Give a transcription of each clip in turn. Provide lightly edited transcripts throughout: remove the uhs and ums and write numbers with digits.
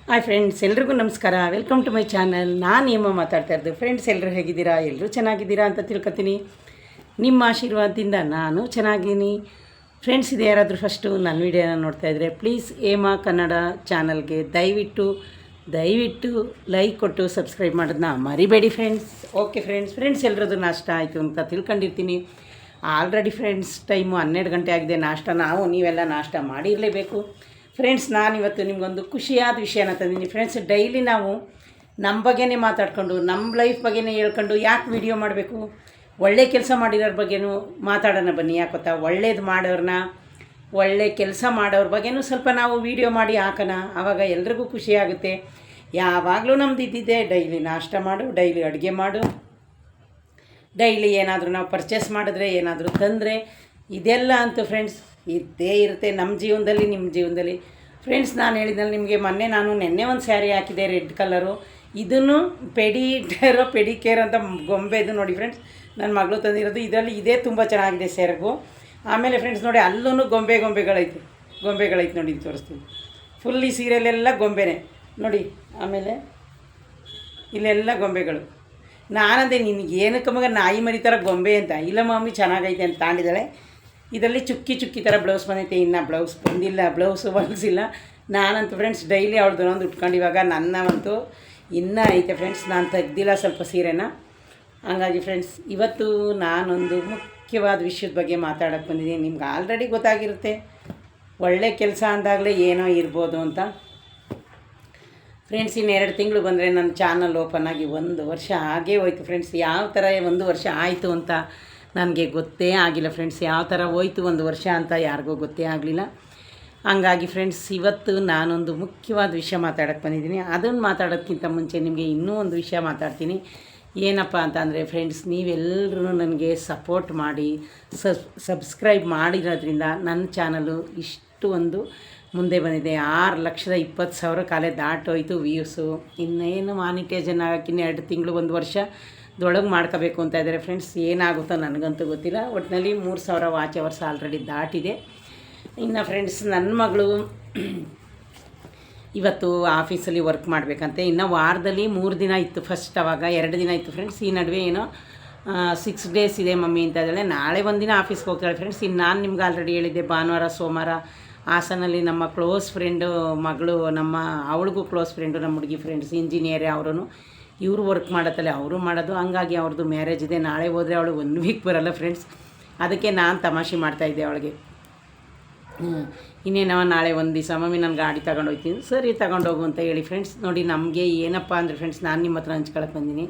Hi friends, ಎಲ್ರಿಗೂ ನಮಸ್ಕಾರ. Welcome to my channel. ನಾನು ನಿಮ್ಮ ಮಾತಾಡ್ತಾ ಇರೋದು. ಫ್ರೆಂಡ್ಸ್, ಎಲ್ಲರೂ ಹೇಗಿದ್ದೀರಾ? ಎಲ್ಲರೂ ಚೆನ್ನಾಗಿದ್ದೀರಾ ಅಂತ ತಿಳ್ಕೊತೀನಿ. ನಿಮ್ಮ ಆಶೀರ್ವಾದದಿಂದ ನಾನು ಚೆನ್ನಾಗಿದ್ದೀನಿ. ಫ್ರೆಂಡ್ಸ್, ಇದು ಯಾರಾದರೂ ಫಸ್ಟು ನನ್ನ ವೀಡಿಯೋನ ನೋಡ್ತಾ ಇದ್ದರೆ ಪ್ಲೀಸ್ ಹೇಮಾ ಕನ್ನಡ ಚಾನಲ್ಗೆ ದಯವಿಟ್ಟು ಲೈಕ್ ಕೊಟ್ಟು ಸಬ್ಸ್ಕ್ರೈಬ್ ಮಾಡೋದನ್ನ ಮರಿಬೇಡಿ ಫ್ರೆಂಡ್ಸ್. ಓಕೆ ಫ್ರೆಂಡ್ಸ್, ಎಲ್ಲರದ್ದು ನಾಷ್ಟ ಆಯಿತು ಅಂತ ತಿಳ್ಕೊಂಡಿರ್ತೀನಿ. ಆಲ್ರೆಡಿ ಫ್ರೆಂಡ್ಸ್ ಟೈಮು 12 ಗಂಟೆ ಆಗಿದೆ. ನಾಷ್ಟ ನೀವೆಲ್ಲ ನಾಷ್ಟ ಮಾಡಿರಲೇಬೇಕು. ಫ್ರೆಂಡ್ಸ್, ನಾನಿವತ್ತು ನಿಮಗೊಂದು ಖುಷಿಯಾದ ವಿಷಯನ ತಂದಿದ್ದೀನಿ. ಫ್ರೆಂಡ್ಸ್, ಡೈಲಿ ನಾವು ನಮ್ಮ ಬಗ್ಗೆನೇ ಮಾತಾಡ್ಕೊಂಡು ನಮ್ಮ ಲೈಫ್ ಬಗ್ಗೆನೇ ಹೇಳ್ಕೊಂಡು ಯಾಕೆ ವೀಡಿಯೋ ಮಾಡಬೇಕು? ಒಳ್ಳೆ ಕೆಲಸ ಮಾಡಿರೋರ ಬಗ್ಗೆನೂ ಮಾತಾಡೋಣ ಬನ್ನಿ. ಯಾಕೆ ಗೊತ್ತಾ, ಒಳ್ಳೇದು ಮಾಡೋರನ್ನ, ಒಳ್ಳೆ ಕೆಲಸ ಮಾಡೋರ ಬಗ್ಗೆನೂ ಸ್ವಲ್ಪ ನಾವು ವೀಡಿಯೋ ಮಾಡಿ ಹಾಕೋಣ. ಆವಾಗ ಎಲ್ರಿಗೂ ಖುಷಿಯಾಗುತ್ತೆ. ಯಾವಾಗಲೂ ನಮ್ದು ಇದ್ದಿದ್ದೆ ಡೈಲಿ ನಾಷ್ಟ ಮಾಡು, ಡೈಲಿ ಅಡುಗೆ ಮಾಡು, ಡೈಲಿ ಏನಾದರೂ ನಾವು ಪರ್ಚೇಸ್ ಮಾಡಿದ್ರೆ, ಏನಾದರೂ ತಂದರೆ, ಇದೆಲ್ಲ ಅಂತೂ ಫ್ರೆಂಡ್ಸ್ ಇದ್ದೇ ಇರುತ್ತೆ ನಮ್ಮ ಜೀವನದಲ್ಲಿ, ನಿಮ್ಮ ಜೀವನದಲ್ಲಿ. ಫ್ರೆಂಡ್ಸ್, ನಾನು ಹೇಳಿದ್ನಲ್ಲಿ ನಿಮಗೆ ನೆನ್ನೆ ಒಂದು ಸ್ಯಾರಿ ಹಾಕಿದೆ ರೆಡ್ ಕಲರು. ಇದನ್ನು ಪೆಡಿಕೇರ್ ಅಂತ ಗೊಂಬೆದು ನೋಡಿ ಫ್ರೆಂಡ್ಸ್, ನನ್ನ ಮಗಳು ತಂದಿರೋದು. ಇದೇ ತುಂಬ ಚೆನ್ನಾಗಿದೆ ಸೆರಗು. ಆಮೇಲೆ ಫ್ರೆಂಡ್ಸ್ ನೋಡಿ, ಅಲ್ಲೂ ಗೊಂಬೆಗಳೈತೆ ನೋಡಿ, ತೋರಿಸ್ತೀನಿ. ಫುಲ್ ಈ ಸೀರೆಯಲ್ಲೆಲ್ಲ ಗೊಂಬೆನೇ ನೋಡಿ. ಆಮೇಲೆ ಇಲ್ಲೆಲ್ಲ ಗೊಂಬೆಗಳು. ನಾನಂದೆ, ನಿನಗೆ ಏನಕ್ಕೆ ಮಗ ನಾಯಿ ಮರಿತಾರ ಗೊಂಬೆ ಅಂತ? ಇಲ್ಲ ಮಮ್ಮಿ ಚೆನ್ನಾಗೈತೆ ಅಂತ ತಾಂಡಿದ್ದಾಳೆ. ಇದರಲ್ಲಿ ಚುಕ್ಕಿ ಥರ ಬ್ಲೌಸ್ ಬಂದೈತೆ. ಇನ್ನು ಬ್ಲೌಸ್ ಬಂದಿಲ್ಲ, ಬ್ಲೌಸು ಹೊಲಿಸಿಲ್ಲ. ನಾನಂತೂ ಫ್ರೆಂಡ್ಸ್ ಡೈಲಿ ಅವಳದೊಂದು ಉಟ್ಕೊಂಡು ಇವಾಗ ನನ್ನವಂತೂ ಇನ್ನೂ ಐತೆ ಫ್ರೆಂಡ್ಸ್. ನಾನು ತೆಗ್ದಿಲ್ಲ ಸ್ವಲ್ಪ ಸೀರೆನ. ಹಂಗಾಗಿ ಫ್ರೆಂಡ್ಸ್, ಇವತ್ತು ನಾನೊಂದು ಮುಖ್ಯವಾದ ವಿಷಯದ ಬಗ್ಗೆ ಮಾತಾಡೋಕ್ಕೆ ಬಂದಿದ್ದೀನಿ. ನಿಮ್ಗೆ ಆಲ್ರೆಡಿ ಗೊತ್ತಾಗಿರುತ್ತೆ, ಒಳ್ಳೆ ಕೆಲಸ ಅಂದಾಗಲೇ ಏನೋ ಇರ್ಬೋದು ಅಂತ. ಫ್ರೆಂಡ್ಸ್, ಇನ್ನು 2 ತಿಂಗಳು ಬಂದರೆ ನನ್ನ ಚಾನಲ್ ಓಪನ್ ಆಗಿ 1 ವರ್ಷ ಆಗೇ ಹೋಯ್ತು ಫ್ರೆಂಡ್ಸ್. ಯಾವ ಥರ 1 ವರ್ಷ ಆಯಿತು ಅಂತ ನನಗೆ ಗೊತ್ತೇ ಆಗಿಲ್ಲ ಫ್ರೆಂಡ್ಸ್. ಯಾವ ಥರ ಹೋಯ್ತು 1 ವರ್ಷ ಅಂತ ಯಾರಿಗೂ ಗೊತ್ತೇ ಆಗಲಿಲ್ಲ. ಹಂಗಾಗಿ ಫ್ರೆಂಡ್ಸ್, ಇವತ್ತು ನಾನೊಂದು ಮುಖ್ಯವಾದ ವಿಷಯ ಮಾತಾಡೋಕ್ಕೆ ಬಂದಿದ್ದೀನಿ. ಅದನ್ನು ಮಾತಾಡೋದಕ್ಕಿಂತ ಮುಂಚೆ ನಿಮಗೆ ಇನ್ನೂ ಒಂದು ವಿಷಯ ಮಾತಾಡ್ತೀನಿ. ಏನಪ್ಪ ಅಂತ ಅಂದರೆ ಫ್ರೆಂಡ್ಸ್, ನೀವೆಲ್ಲರೂ ನನಗೆ ಸಪೋರ್ಟ್ ಮಾಡಿ ಸಬ್ಸ್ಕ್ರೈಬ್ ಮಾಡಿರೋದ್ರಿಂದ ನನ್ನ ಚಾನಲು ಇಷ್ಟು ಒಂದು ಮುಂದೆ ಬಂದಿದೆ. 6,20,000 ಕಾಲೇ ದಾಟೋಯ್ತು ವ್ಯೂಸು. ಇನ್ನೇನು ಮಾನಿಟೈಸೇಷನ್ ಆಗೋಕ್ಕೆ 2 ತಿಂಗಳು 1 ವರ್ಷದೊಳಗೆ ಮಾಡ್ಕೋಬೇಕು ಅಂತ ಇದ್ದಾರೆ ಫ್ರೆಂಡ್ಸ್. ಏನಾಗುತ್ತೋ ನನಗಂತೂ ಗೊತ್ತಿಲ್ಲ. ಒಟ್ಟಿನಲ್ಲಿ 3,000 ವಾಚ್ ಅವರ್ಸ್ ಆಲ್ರೆಡಿ ದಾಟಿದೆ. ಇನ್ನು ಫ್ರೆಂಡ್ಸ್, ನನ್ನ ಮಗಳು ಇವತ್ತು ಆಫೀಸಲ್ಲಿ ವರ್ಕ್ ಮಾಡಬೇಕಂತೆ. ಇನ್ನು ವಾರದಲ್ಲಿ 3 ದಿನ ಇತ್ತು ಫಸ್ಟ್, ಅವಾಗ 2 ದಿನ ಇತ್ತು ಫ್ರೆಂಡ್ಸ್. ಈ ನಡುವೆ ಏನೋ 6 ಡೇಸ್ ಇದೆ ಮಮ್ಮಿ ಅಂತ ಇದ್ದಾಳೆ. ನಾಳೆ 1 ದಿನ ಆಫೀಸ್ಗೆ ಹೋಗ್ತಾಳೆ ಫ್ರೆಂಡ್ಸ್. ಇನ್ನು ನಾನು ನಿಮ್ಗೆ ಆಲ್ರೆಡಿ ಹೇಳಿದ್ದೆ, ಭಾನುವಾರ ಸೋಮವಾರ ಹಾಸನಲ್ಲಿ ನಮ್ಮ ಕ್ಲೋಸ್ ಫ್ರೆಂಡು ಮಗಳು, ಅವಳಿಗೂ ಕ್ಲೋಸ್ ಫ್ರೆಂಡು, ನಮ್ಮ ಹುಡುಗಿ ಫ್ರೆಂಡ್ಸ್ ಇಂಜಿನಿಯರೇ ಅವರು. ಇವರು ವರ್ಕ್ ಮಾಡತ್ತಲ್ಲ, ಅವರು ಮಾಡೋದು. ಹಂಗಾಗಿ ಅವ್ರದ್ದು ಮ್ಯಾರೇಜ್ ಇದೆ. ನಾಳೆ ಹೋದರೆ ಅವಳು 1 ವೀಕ್ ಬರೋಲ್ಲ ಫ್ರೆಂಡ್ಸ್. ಅದಕ್ಕೆ ನಾನು ತಮಾಷೆ ಮಾಡ್ತಾಯಿದ್ದೆ ಅವಳಿಗೆ. ಇನ್ನೇನವ ನಾಳೆ 1 ದಿವಸ ಮಮ್ಮಿ ನಾನು ಗಾಡಿ ತಗೊಂಡೋಗ್ತೀನಿ. ಸರಿ, ತಗೊಂಡೋಗು ಅಂತ ಹೇಳಿ ಫ್ರೆಂಡ್ಸ್. ನೋಡಿ, ನಮಗೆ ಏನಪ್ಪ ಅಂದರೆ ಫ್ರೆಂಡ್ಸ್, ನಾನು ನಿಮ್ಮ ಹತ್ರ ಹಂಚ್ಕೊಳಕ್ಕೆ ಬಂದೀನಿ.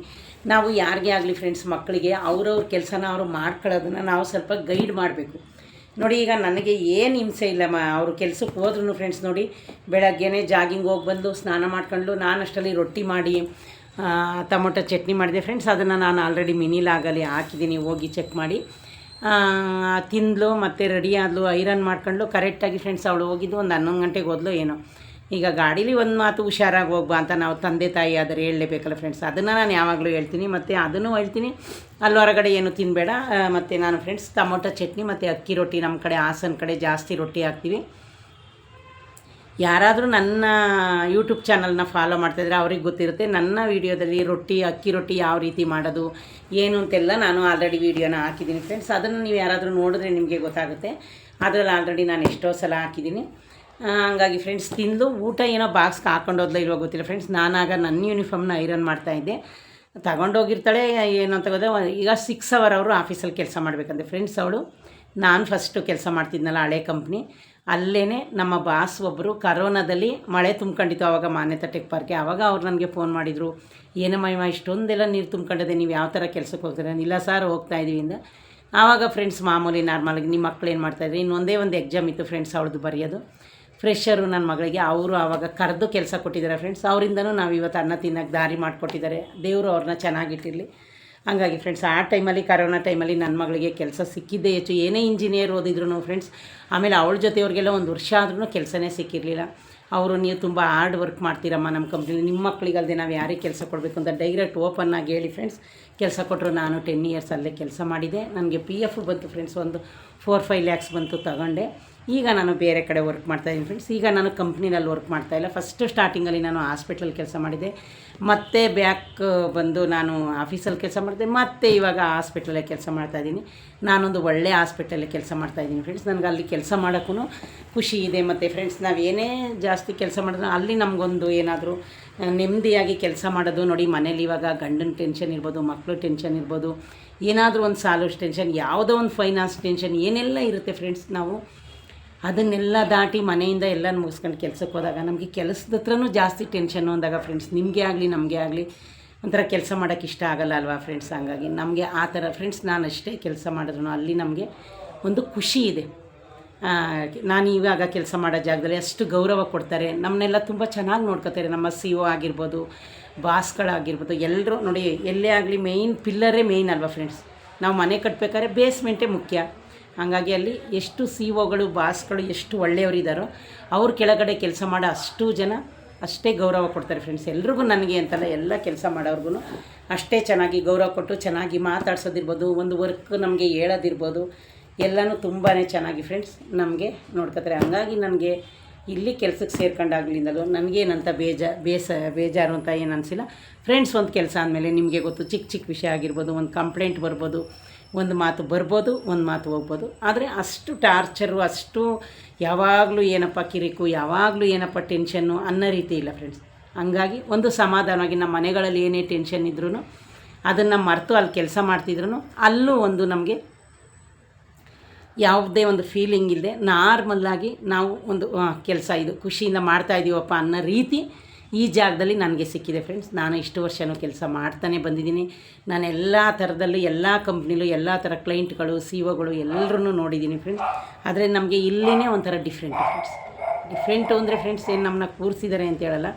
ನಾವು ಯಾರಿಗೇ ಆಗಲಿ ಫ್ರೆಂಡ್ಸ್, ಮಕ್ಕಳಿಗೆ ಅವ್ರವ್ರ ಕೆಲಸನ ಅವರು ಮಾಡ್ಕೊಳ್ಳೋದನ್ನು ನಾವು ಸ್ವಲ್ಪ ಗೈಡ್ ಮಾಡಬೇಕು. ನೋಡಿ, ಈಗ ನನಗೆ ಏನು ಹಿಂಸೆ ಇಲ್ಲ. ಅವರು ಕೆಲಸಕ್ಕೆ ಹೋದ್ರೂ ಫ್ರೆಂಡ್ಸ್ ನೋಡಿ, ಬೆಳಗ್ಗೆನೇ ಜಾಗಿಂಗ್ ಹೋಗಿ ಬಂದು ಸ್ನಾನ ಮಾಡ್ಕೊಂಡು ನಾನು ಅಷ್ಟರಲ್ಲಿ ರೊಟ್ಟಿ ಮಾಡಿ ಟೊಮೊಟೊ ಚಟ್ನಿ ಮಾಡಿದೆ ಫ್ರೆಂಡ್ಸ್. ಅದನ್ನು ನಾನು ಆಲ್ರೆಡಿ ಮಿನಿಲಾಗಲಿ ಹಾಕಿದ್ದೀನಿ, ಹೋಗಿ ಚೆಕ್ ಮಾಡಿ ತಿಂದಳು. ಮತ್ತು ರೆಡಿ ಆದಳು, ಐರನ್ ಮಾಡ್ಕೊಂಡು ಕರೆಕ್ಟಾಗಿ ಫ್ರೆಂಡ್ಸ್. ಅವಳು ಹೋಗಿದ್ದು ಒಂದು 11 ಗಂಟೆಗೆ ಹೋದ್ಲು ಏನೋ. ಈಗ ಗಾಡೀಲಿ ಒಂದು ಮಾತು, ಹುಷಾರಾಗಿ ಹೋಗ್ಬಾ ಅಂತ ನಾವು ತಂದೆ ತಾಯಿ ಆದರೆ ಹೇಳಲೇಬೇಕಲ್ಲ ಫ್ರೆಂಡ್ಸ್. ಅದನ್ನು ನಾನು ಯಾವಾಗಲೂ ಹೇಳ್ತೀನಿ. ಮತ್ತು ಅದನ್ನು ಹೇಳ್ತೀನಿ, ಅಲ್ಲಿ ಹೊರಗಡೆ ಏನು ತಿನ್ನಬೇಡ. ಮತ್ತು ನಾನು ಫ್ರೆಂಡ್ಸ್ ಟೊಮೊಟೊ ಚಟ್ನಿ ಮತ್ತು ಅಕ್ಕಿ ರೊಟ್ಟಿ, ನಮ್ಮ ಕಡೆ ಹಾಸನ ಕಡೆ ಜಾಸ್ತಿ ರೊಟ್ಟಿ ಹಾಕ್ತೀವಿ. ಯಾರಾದರೂ ನನ್ನ ಯೂಟ್ಯೂಬ್ ಚಾನಲ್ನ ಫಾಲೋ ಮಾಡ್ತಾಯಿದ್ರೆ ಅವ್ರಿಗೆ ಗೊತ್ತಿರುತ್ತೆ. ನನ್ನ ವೀಡಿಯೋದಲ್ಲಿ ಅಕ್ಕಿ ರೊಟ್ಟಿ ಯಾವ ರೀತಿ ಮಾಡೋದು ಏನು ಅಂತೆಲ್ಲ ನಾನು ಆಲ್ರೆಡಿ ವೀಡಿಯೋನ ಹಾಕಿದ್ದೀನಿ ಫ್ರೆಂಡ್ಸ್. ಅದನ್ನು ನೀವು ಯಾರಾದರೂ ನೋಡಿದ್ರೆ ನಿಮಗೆ ಗೊತ್ತಾಗುತ್ತೆ. ಅದರಲ್ಲಿ ಆಲ್ರೆಡಿ ನಾನು ಎಷ್ಟೋ ಸಲ ಹಾಕಿದ್ದೀನಿ. ಹಂಗಾಗಿ ಫ್ರೆಂಡ್ಸ್, ತಿಂದು ಊಟ ಏನೋ ಬಾಕ್ಸ್ಗೆ ಹಾಕ್ಕೊಂಡೋದ್ಲ ಇಲ್ವೋ ಗೊತ್ತಿಲ್ಲ ಫ್ರೆಂಡ್ಸ್. ನಾನಾಗ ನನ್ನ ಯೂನಿಫಾರ್ಮ್ನ ಐರನ್ ಮಾಡ್ತಾಯಿದ್ದೆ. ತಗೊಂಡೋಗಿರ್ತಾಳೆ ಏನು ಅಂತ ಗೊತ್ತಾ. ಈಗ 6 ಅವರ್ ಅವರು ಆಫೀಸಲ್ಲಿ ಕೆಲಸ ಮಾಡಬೇಕಂತೆ ಫ್ರೆಂಡ್ಸ್. ನಾನು ಫಸ್ಟು ಕೆಲಸ ಮಾಡ್ತಿದ್ನಲ್ಲ ಹಳೆ ಕಂಪ್ನಿ, ಅಲ್ಲೇ ನಮ್ಮ ಬಾಸ್ ಒಬ್ಬರು ಕರೋನಾದಲ್ಲಿ ಮಳೆ ತುಂಬ್ಕೊಂಡಿತ್ತು ಆವಾಗ ಮಾನ್ಯತಾ ಟೆಕ್ ಪಾರ್ಕ್ಗೆ. ಆವಾಗ ಅವ್ರು ನನಗೆ ಫೋನ್ ಮಾಡಿದರು, ಏನಮ್ಮ ಇಷ್ಟೊಂದೆಲ್ಲ ನೀರು ತುಂಬ್ಕೊಂಡಿದೆ, ನೀವು ಯಾವ ಥರ ಕೆಲಸಕ್ಕೆ ಹೋಗ್ತೀರ? ಇಲ್ಲ ಸರ್, ಹೋಗ್ತಾಯಿದ್ದೀವಿ ಇಂದ. ಆವಾಗ ಫ್ರೆಂಡ್ಸ್ ಮಾಮೂಲಿ ನಾರ್ಮಲಾಗಿ, ನಿಮ್ಮ ಮಕ್ಳು ಏನು ಮಾಡ್ತಾಯಿದ್ರಿ? ಇನ್ನೊಂದೇ ಒಂದು ಎಕ್ಸಾಮ್ ಇತ್ತು ಫ್ರೆಂಡ್ಸ್ ಅವ್ರದ್ದು ಬರೆಯೋದು. ಫ್ರೆಷರು ನನ್ನ ಮಗಳಿಗೆ. ಅವರು ಆವಾಗ ಕರೆದು ಕೆಲಸ ಕೊಟ್ಟಿದ್ದಾರೆ ಫ್ರೆಂಡ್ಸ್. ಅವರಿಂದನೂ ನಾವು ಇವತ್ತು ಅನ್ನ ತಿನ್ನೋಕ್ಕೆ ದಾರಿ ಮಾಡಿಕೊಟ್ಟಿದ್ದಾರೆ. ದೇವರು ಅವ್ರನ್ನ ಚೆನ್ನಾಗಿಟ್ಟಿರಲಿ. ಹಂಗಾಗಿ ಫ್ರೆಂಡ್ಸ್, ಆ ಟೈಮಲ್ಲಿ ಕರೋನಾ ಟೈಮಲ್ಲಿ ನನ್ನ ಮಗಳಿಗೆ ಕೆಲಸ ಸಿಕ್ಕಿದ್ದೇ ಹೆಚ್ಚು. ಏನೇ ಇಂಜಿನಿಯರ್ ಓದಿದ್ರು ಫ್ರೆಂಡ್ಸ್. ಆಮೇಲೆ ಅವಳ ಜೊತೆಯವ್ರಿಗೆಲ್ಲ 1 ವರ್ಷ ಆದ್ರೂ ಕೆಲಸನೇ ಸಿಕ್ಕಿರಲಿಲ್ಲ. ಅವರು, ನೀವು ತುಂಬ ಹಾರ್ಡ್ ವರ್ಕ್ ಮಾಡ್ತೀರಮ್ಮ ನಮ್ಮ ಕಂಪ್ನಿಲಿ, ನಿಮ್ಮ ಮಕ್ಕಳಿಗಲ್ಲದೆ ನಾವು ಯಾರಿಗೆ ಕೆಲಸ ಕೊಡಬೇಕು ಅಂತ ಡೈರೆಕ್ಟ್ ಓಪನ್ನಾಗಿ ಹೇಳಿ ಫ್ರೆಂಡ್ಸ್ ಕೆಲಸ ಕೊಟ್ಟರು. ನಾನು 10 ಇಯರ್ಸ್ ಅಲ್ಲೇ ಕೆಲಸ ಮಾಡಿದೆ. ನನಗೆ PF ಬಂತು ಫ್ರೆಂಡ್ಸ್, ಒಂದು 4-5 ಲ್ಯಾಕ್ಸ್ ಬಂತು, ತಗೊಂಡೆ. ಈಗ ನಾನು ಬೇರೆ ಕಡೆ ವರ್ಕ್ ಮಾಡ್ತಾಯಿದ್ದೀನಿ ಫ್ರೆಂಡ್ಸ್. ಈಗ ನಾನು ಕಂಪ್ನಿನಲ್ಲಿ ವರ್ಕ್ ಮಾಡ್ತಾಯಿಲ್ಲ. ಫಸ್ಟು ಸ್ಟಾರ್ಟಿಂಗಲ್ಲಿ ನಾನು ಹಾಸ್ಪಿಟ್ಲಲ್ಲಿ ಕೆಲಸ ಮಾಡಿದೆ, ಮತ್ತು ಬ್ಯಾಕ್ ಬಂದು ನಾನು ಆಫೀಸಲ್ಲಿ ಕೆಲಸ ಮಾಡಿದೆ, ಮತ್ತು ಇವಾಗ ಹಾಸ್ಪಿಟ್ಲಲ್ಲೇ ಕೆಲಸ ಮಾಡ್ತಾಯಿದ್ದೀನಿ. ನಾನೊಂದು ಒಳ್ಳೆ ಹಾಸ್ಪಿಟಲಲ್ಲಿ ಕೆಲಸ ಮಾಡ್ತಾಯಿದ್ದೀನಿ ಫ್ರೆಂಡ್ಸ್. ನನಗೆ ಅಲ್ಲಿ ಕೆಲಸ ಮಾಡೋಕ್ಕೂ ಖುಷಿ ಇದೆ. ಮತ್ತು ಫ್ರೆಂಡ್ಸ್, ನಾವು ಏನೇ ಜಾಸ್ತಿ ಕೆಲಸ ಮಾಡಿದ್ರು ಅಲ್ಲಿ ನಮಗೊಂದು ಏನಾದರೂ ನೆಮ್ಮದಿಯಾಗಿ ಕೆಲಸ ಮಾಡೋದು ನೋಡಿ. ಮನೇಲಿ ಇವಾಗ ಗಂಡನ ಟೆನ್ಷನ್ ಇರ್ಬೋದು, ಮಕ್ಕಳು ಟೆನ್ಷನ್ ಇರ್ಬೋದು, ಏನಾದರೂ ಒಂದು ಸಾಲೋ ಟೆನ್ಷನ್, ಯಾವುದೋ ಒಂದು ಫೈನಾನ್ಸ್ ಟೆನ್ಷನ್, ಏನೆಲ್ಲ ಇರುತ್ತೆ ಫ್ರೆಂಡ್ಸ್, ನಾವು ಅದನ್ನೆಲ್ಲ ದಾಟಿ ಮನೆಯಿಂದ ಎಲ್ಲ ಮುಗಿಸ್ಕೊಂಡು ಕೆಲಸಕ್ಕೆ ಹೋದಾಗ ನಮಗೆ ಕೆಲಸದ ಹತ್ರನೂ ಜಾಸ್ತಿ ಟೆನ್ಷನ್ನು ಅಂದಾಗ ಫ್ರೆಂಡ್ಸ್, ನಿಮಗೆ ಆಗಲಿ ನಮಗೆ ಆಗಲಿ ಒಂಥರ ಕೆಲಸ ಮಾಡೋಕ್ಕೆ ಇಷ್ಟ ಆಗಲ್ಲ ಅಲ್ವಾ ಫ್ರೆಂಡ್ಸ್. ಹಾಗಾಗಿ ನಮಗೆ ಆ ಥರ ಫ್ರೆಂಡ್ಸ್, ನಾನು ಅಷ್ಟೇ ಕೆಲಸ ಮಾಡಿದ್ರು ಅಲ್ಲಿ ನಮಗೆ ಒಂದು ಖುಷಿ ಇದೆ. ನಾನು ಇವಾಗ ಕೆಲಸ ಮಾಡೋ ಜಾಗದಲ್ಲಿ ಅಷ್ಟು ಗೌರವ ಕೊಡ್ತಾರೆ, ನಮ್ಮನ್ನೆಲ್ಲ ತುಂಬ ಚೆನ್ನಾಗಿ ನೋಡ್ಕೋತಾರೆ. ನಮ್ಮ CO ಆಗಿರ್ಬೋದು, ಬಾಸ್ಗಳಾಗಿರ್ಬೋದು, ಎಲ್ಲರೂ ನೋಡಿ, ಎಲ್ಲೇ ಆಗಲಿ ಮೇಯ್ನ್ ಪಿಲ್ಲರೇ ಮೇಯ್ನ್ ಅಲ್ವಾ ಫ್ರೆಂಡ್ಸ್. ನಾವು ಮನೆ ಕಟ್ಟಬೇಕಾದ್ರೆ ಬೇಸ್ಮೆಂಟೇ ಮುಖ್ಯ. ಹಾಗಾಗಿ ಅಲ್ಲಿ ಎಷ್ಟು COಗಳು ಬಾಸ್ಗಳು ಎಷ್ಟು ಒಳ್ಳೆಯವರಿದ್ದಾರೋ ಅವ್ರ ಕೆಳಗಡೆ ಕೆಲಸ ಮಾಡೋ ಅಷ್ಟು ಜನ ಅಷ್ಟೇ ಗೌರವ ಕೊಡ್ತಾರೆ ಫ್ರೆಂಡ್ಸ್. ಎಲ್ರಿಗೂ ನನಗೆ ಅಂತಲ್ಲ, ಎಲ್ಲ ಕೆಲಸ ಮಾಡೋರ್ಗು ಅಷ್ಟೇ ಚೆನ್ನಾಗಿ ಗೌರವ ಕೊಟ್ಟು ಚೆನ್ನಾಗಿ ಮಾತಾಡ್ಸೋದಿರ್ಬೋದು, ಒಂದು ವರ್ಕ್ ನಮಗೆ ಹೇಳೋದಿರ್ಬೋದು, ಎಲ್ಲನೂ ತುಂಬಾ ಚೆನ್ನಾಗಿ ಫ್ರೆಂಡ್ಸ್ ನಮಗೆ ನೋಡ್ಕೋತಾರೆ. ಹಂಗಾಗಿ ನನಗೆ ಇಲ್ಲಿ ಕೆಲಸಕ್ಕೆ ಸೇರ್ಕೊಂಡಾಗ್ಲಿಂದಲೂ ನನಗೇನಂತ ಬೇಜಾರು ಅಂತ ಏನು ಅನಿಸಿಲ್ಲ ಫ್ರೆಂಡ್ಸ್. ಒಂದು ಕೆಲಸ ಅಂದಮೇಲೆ ನಿಮಗೆ ಗೊತ್ತು, ಚಿಕ್ಕ ಚಿಕ್ಕ ವಿಷಯ ಆಗಿರ್ಬೋದು, ಒಂದು ಕಂಪ್ಲೇಂಟ್ ಬರ್ಬೋದು, ಒಂದು ಮಾತು ಬರ್ಬೋದು, ಒಂದು ಮಾತು ಹೋಗ್ಬೋದು. ಆದರೆ ಅಷ್ಟು ಟಾರ್ಚರು, ಅಷ್ಟು ಯಾವಾಗಲೂ ಏನಪ್ಪ ಕಿರಿಕು, ಯಾವಾಗಲೂ ಏನಪ್ಪ ಟೆನ್ಷನ್ನು ಅನ್ನೋ ರೀತಿ ಇಲ್ಲ ಫ್ರೆಂಡ್ಸ್. ಹಂಗಾಗಿ ಒಂದು ಸಮಾಧಾನವಾಗಿ ನಮ್ಮ ಮನೆಗಳಲ್ಲಿ ಏನೇ ಟೆನ್ಷನ್ ಇದ್ರೂ ಅದನ್ನು ಮರೆತು ಅಲ್ಲಿ ಕೆಲಸ ಮಾಡ್ತಿದ್ರು ಅಲ್ಲೂ ಒಂದು ನಮಗೆ ಯಾವುದೇ ಒಂದು ಫೀಲಿಂಗ್ ಇಲ್ಲದೆ ನಾರ್ಮಲ್ಲಾಗಿ ನಾವು ಒಂದು ಕೆಲಸ ಇದು ಖುಷಿಯಿಂದ ಮಾಡ್ತಾಯಿದ್ದೀವಪ್ಪ ಅನ್ನೋ ರೀತಿ ಈ ಜಾಗದಲ್ಲಿ ನನಗೆ ಸಿಕ್ಕಿದೆ ಫ್ರೆಂಡ್ಸ್. ನಾನು ಇಷ್ಟು ವರ್ಷವೂ ಕೆಲಸ ಮಾಡ್ತಾನೆ ಬಂದಿದ್ದೀನಿ. ನಾನು ಎಲ್ಲ ಥರದಲ್ಲೂ ಎಲ್ಲ ಕಂಪ್ನಿಲೂ ಎಲ್ಲ ಥರ ಕ್ಲೈಂಟ್ಗಳು, COಗಳು ಎಲ್ಲರೂ ನೋಡಿದ್ದೀನಿ ಫ್ರೆಂಡ್ಸ್. ಆದರೆ ನಮಗೆ ಇಲ್ಲಿನೇ ಒಂಥರ ಡಿಫ್ರೆಂಟು ಅಂದರೆ ಫ್ರೆಂಡ್ಸ್, ಏನು ನಮ್ಮನ್ನ ಕೂರಿಸಿದ್ದಾರೆ ಅಂತ ಹೇಳಲ್ಲ,